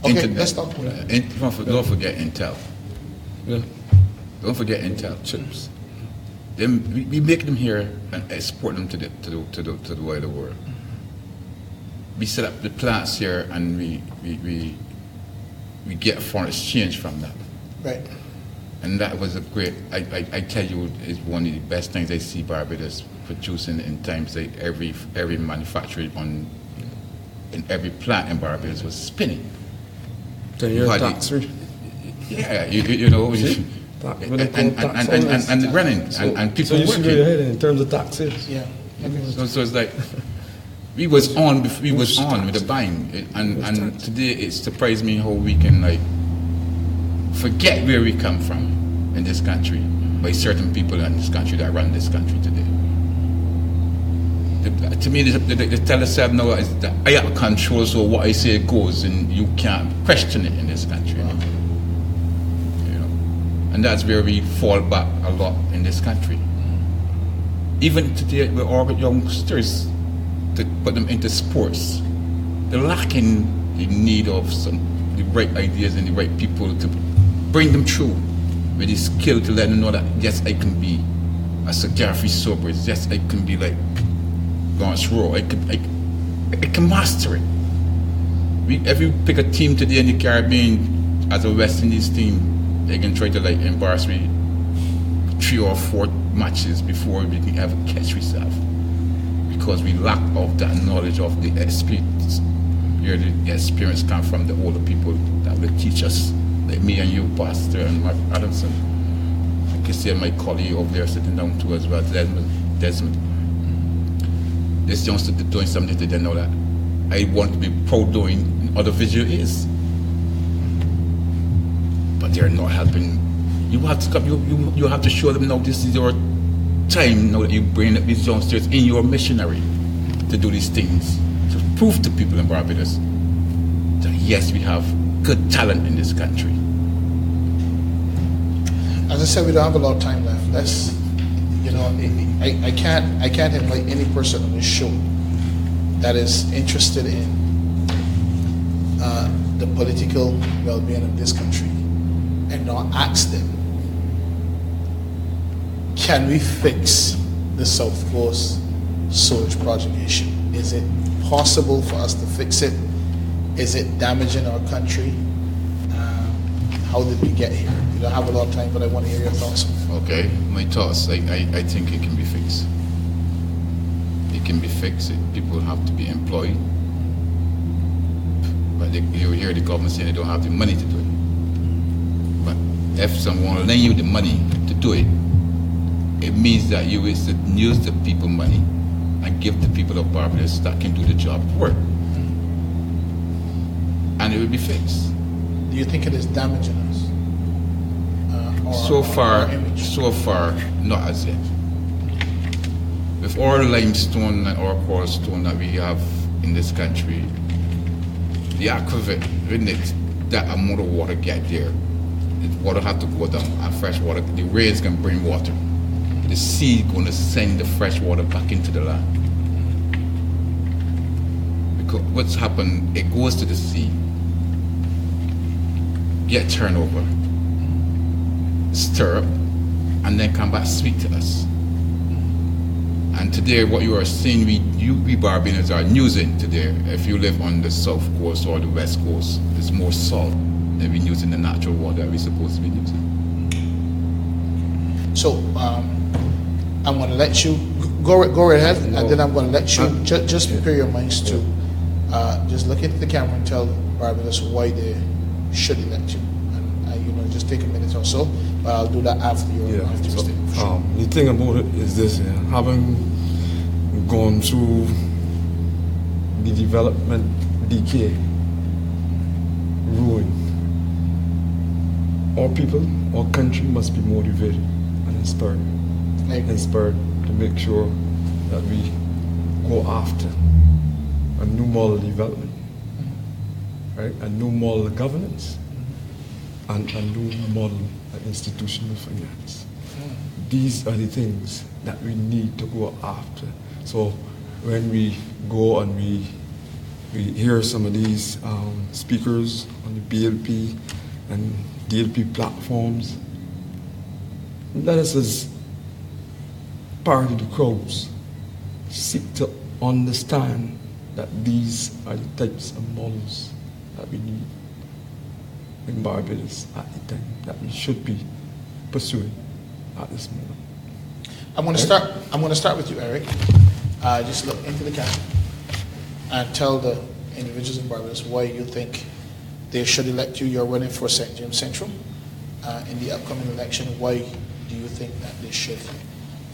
Okay, Internet. let's talk about that. Don't forget Intel. Yeah. Don't forget Intel chips. Then we make them here and export them to the wider world. We set up the plants here and we get foreign exchange from that. Right. And that was a great, I tell you, it's one of the best things I see Barbados producing in times like every manufacturer in every plant in Barbados was spinning. 10 years tax free. Yeah, you know, and running, and people so you should working. go ahead in terms of taxes. Yeah. So it's like we was on with the buying, and today it surprised me how we can like forget where we come from in this country by certain people in this country that run this country today. To me, they tell themselves now is that I have control, so what I say goes, and you can't question it in this country. You know, and that's where we fall back a lot in this country. Even today, with our youngsters, to put them into sports, they're lacking the need of the right ideas and the right people to bring them through with the skill to let them know that yes, I can be a cigar-free sober. Yes, I can be like Lawrence Rowe. I can master it. If you pick a team today in the Caribbean as a West Indies team, they can try to like embarrass me 3 or 4 matches before we can ever catch ourselves, because we lack of that knowledge of the experience. Where the experience comes from the older people that will teach us, like me and you, Pastor and Mark Adamson. I can see my colleague over there sitting down too as well, Desmond. This youngster doing something they didn't know that I want to be proud doing in other visual is. But they're not helping. You have to come, you have to show them now this is your time now that you bring up these youngsters in your missionary to do these things. To prove to people in Barbados that yes, we have good talent in this country. As I said, we don't have a lot of time left. Let's, I can't invite any person on this show that is interested in the political well-being of this country and not ask them, can we fix the South Coast sewage project issue? Is it possible for us to fix it? Is it damaging our country? How did we get here? We don't have a lot of time, but I want to hear your thoughts. Okay, my thoughts, I think it can be fixed. It can be fixed. People have to be employed. But you hear the government saying they don't have the money to do it. But if someone will lend you the money to do it, it means that you will use the people money and give the people of Barbados that can do the job work. And it will be fixed. Do you think it is damaging us? So far, not as yet. With all limestone and all coral stone that we have in this country, the aquavit, when that amount of water get there, the water have to go down, and fresh water, the rains can bring water. The sea going to send the fresh water back into the land. Because what's happened, it goes to the sea, get turnover, stir up, and then come back sweet to us. And today, what you are seeing, we Barbadians are using today. If you live on the south coast or the west coast, there's more salt than we're using the natural water that we're supposed to be using. So I'm going to let you go right ahead, and then I'm going to let you just prepare your minds to just look into the camera and tell Barbados why they should elect you. And just take a minute or so, but I'll do that after your statement. For sure. The thing about it is this: having gone through the development, decay, ruin, our people, our country must be motivated and inspired to make sure that we go after a new model development, right? A new model of governance, and a new model of institutional finance. These are the things that we need to go after. So when we go and we hear some of these speakers on the BLP and DLP platforms, let us as part of the crowds seek to understand that these are the types of models that we need in Barbados at the time, that we should be pursuing at this moment. I'm going to start with you, Eric. Just look into the camera and tell the individuals in Barbados why you think they should elect you. You're running for St. James Central in the upcoming election. Why do you think that they should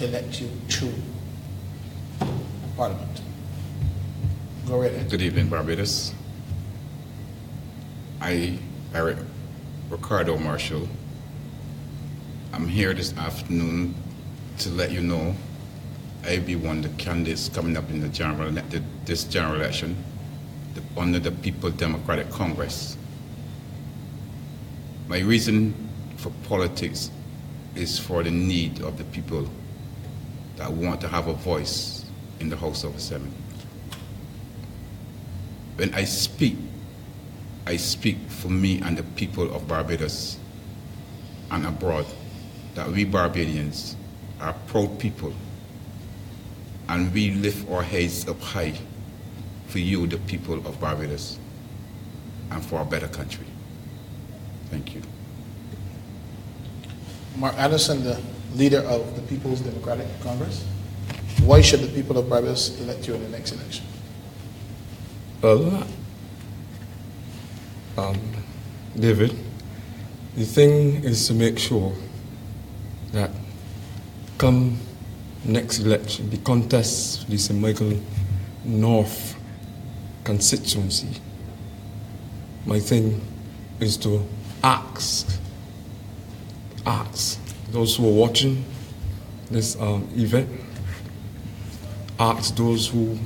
elect you to Parliament? Go right ahead. Good evening, Barbados. Eric Ricardo Marshall. I'm here this afternoon to let you know I'll be one of the candidates coming up in this general election under the People's Democratic Congress. My reason for politics is for the need of the people that want to have a voice in the House of Assembly. When I speak for me and the people of Barbados and abroad, that we Barbadians are proud people and we lift our heads up high for you, the people of Barbados, and for a better country. Thank you. Mark Adamson, the leader of the People's Democratic Congress. Why should the people of Barbados elect you in the next election? David, the thing is to make sure that come next election, the contest for the St. Michael North constituency, my thing is to ask those who are watching this event, ask those who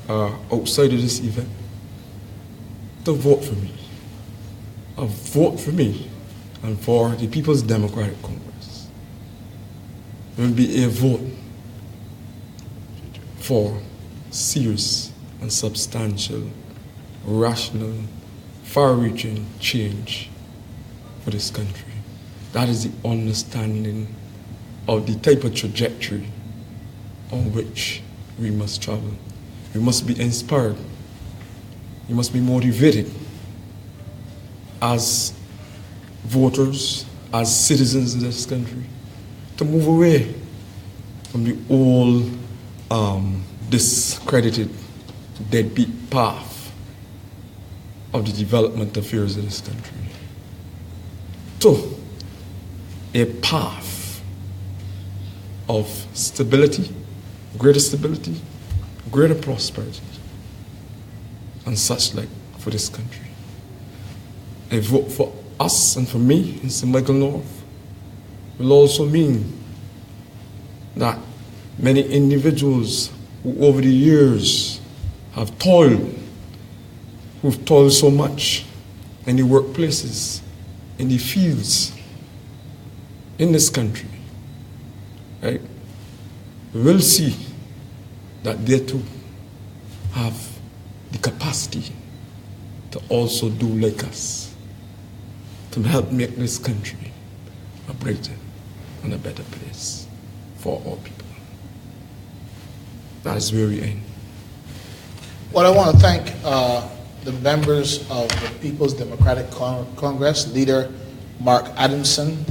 are outside of this event to vote for me. Vote for me and for the People's Democratic Congress. There will be a vote for serious and substantial, rational, far-reaching change for this country. That is the understanding of the type of trajectory on which we must travel. We must be inspired. We must be motivated as voters, as citizens of this country, to move away from the old, discredited, deadbeat path of the development affairs of this country to a path of stability, greater prosperity, and such like for this country. A vote for us and for me in St. Michael North will also mean that many individuals who over the years have toiled, who've toiled so much in the workplaces, in the fields, in this country, right, will see that they too have the capacity to also do like us, to help make this country a brighter and a better place for all people. That is where we end. Well, I want to thank the members of the People's Democratic Congress, leader Mark Adamson.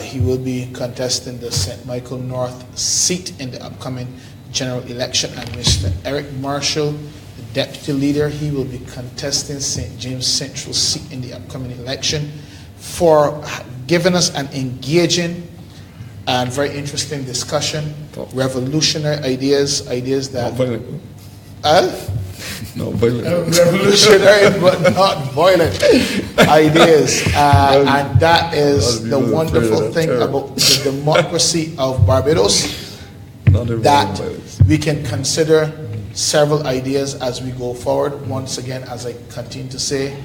He will be contesting the St. Michael North seat in the upcoming general election, and Mr. Eric Marshall, the deputy leader, he will be contesting St. James Central seat in the upcoming election, for giving us an engaging and very interesting discussion, revolutionary ideas that... No, violent. Revolutionary but not violent ideas. And that is the wonderful thing about the democracy of Barbados, that we can consider several ideas as we go forward. Once again, as I continue to say,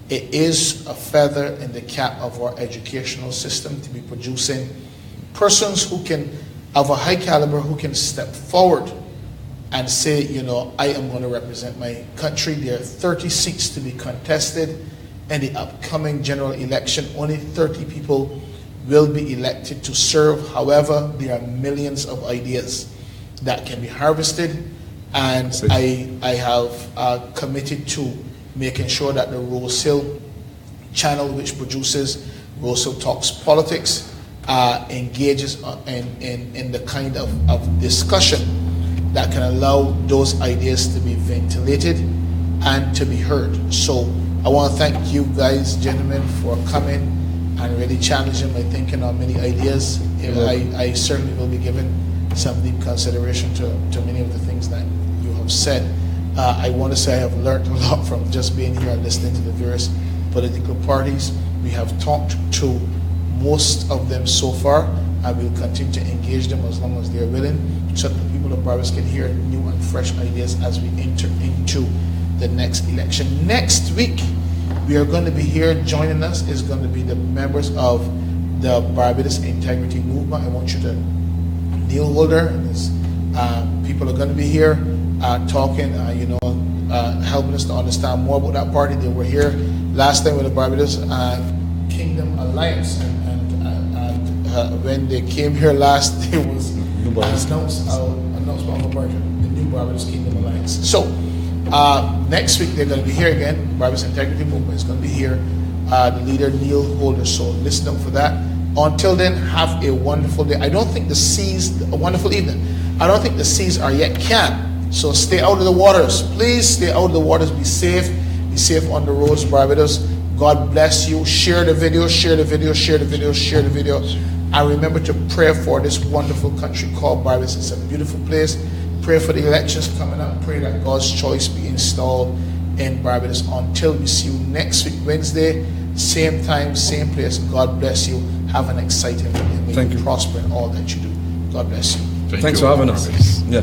it is a feather in the cap of our educational system to be producing persons who can, of a high caliber, who can step forward and say, you know, I am going to represent my country. There are 30 seats to be contested in the upcoming general election. Only 30 people will be elected to serve. However, there are millions of ideas that can be harvested, and I have committed to making sure that the Rosehill channel, which produces Rosehill Talks Politics, engages in the kind of discussion that can allow those ideas to be ventilated and to be heard. So I want to thank you guys, gentlemen, for coming and really challenging my thinking on many ideas. I certainly will be giving some deep consideration to many of the things that you have said. I want to say I have learned a lot from just being here and listening to the various political parties. We have talked to most of them so far, and we'll continue to engage them as long as they're willing, so that the people of Barbados can hear new and fresh ideas as we enter into the next election. Next week, we are going to be here. Joining us is going to be the members of the Barbados Integrity Movement. I want you to, Neil Holder, and people are going to be here talking, helping us to understand more about that party. They were here last time with the Barbados Kingdom Alliance, and when they came here last, there was announcement of the new Barbados Kingdom Alliance. So next week they're going to be here again. Barbados Integrity Movement is going to be here. The leader Neil Holder. So listen up for that. Until then, have a wonderful day. A wonderful evening. I don't think the seas are yet calm. So stay out of the waters. Please stay out of the waters. Be safe. Be safe on the roads, Barbados. God bless you. Share the video, share the video, share the video, share the video. And remember to pray for this wonderful country called Barbados. It's a beautiful place. Pray for the elections coming up. Pray that God's choice be installed in Barbados. Until we see you next week, Wednesday, same time, same place. God bless you. Have an exciting day. May you prosper in all that you do. God bless you. Thanks for having us. Yeah.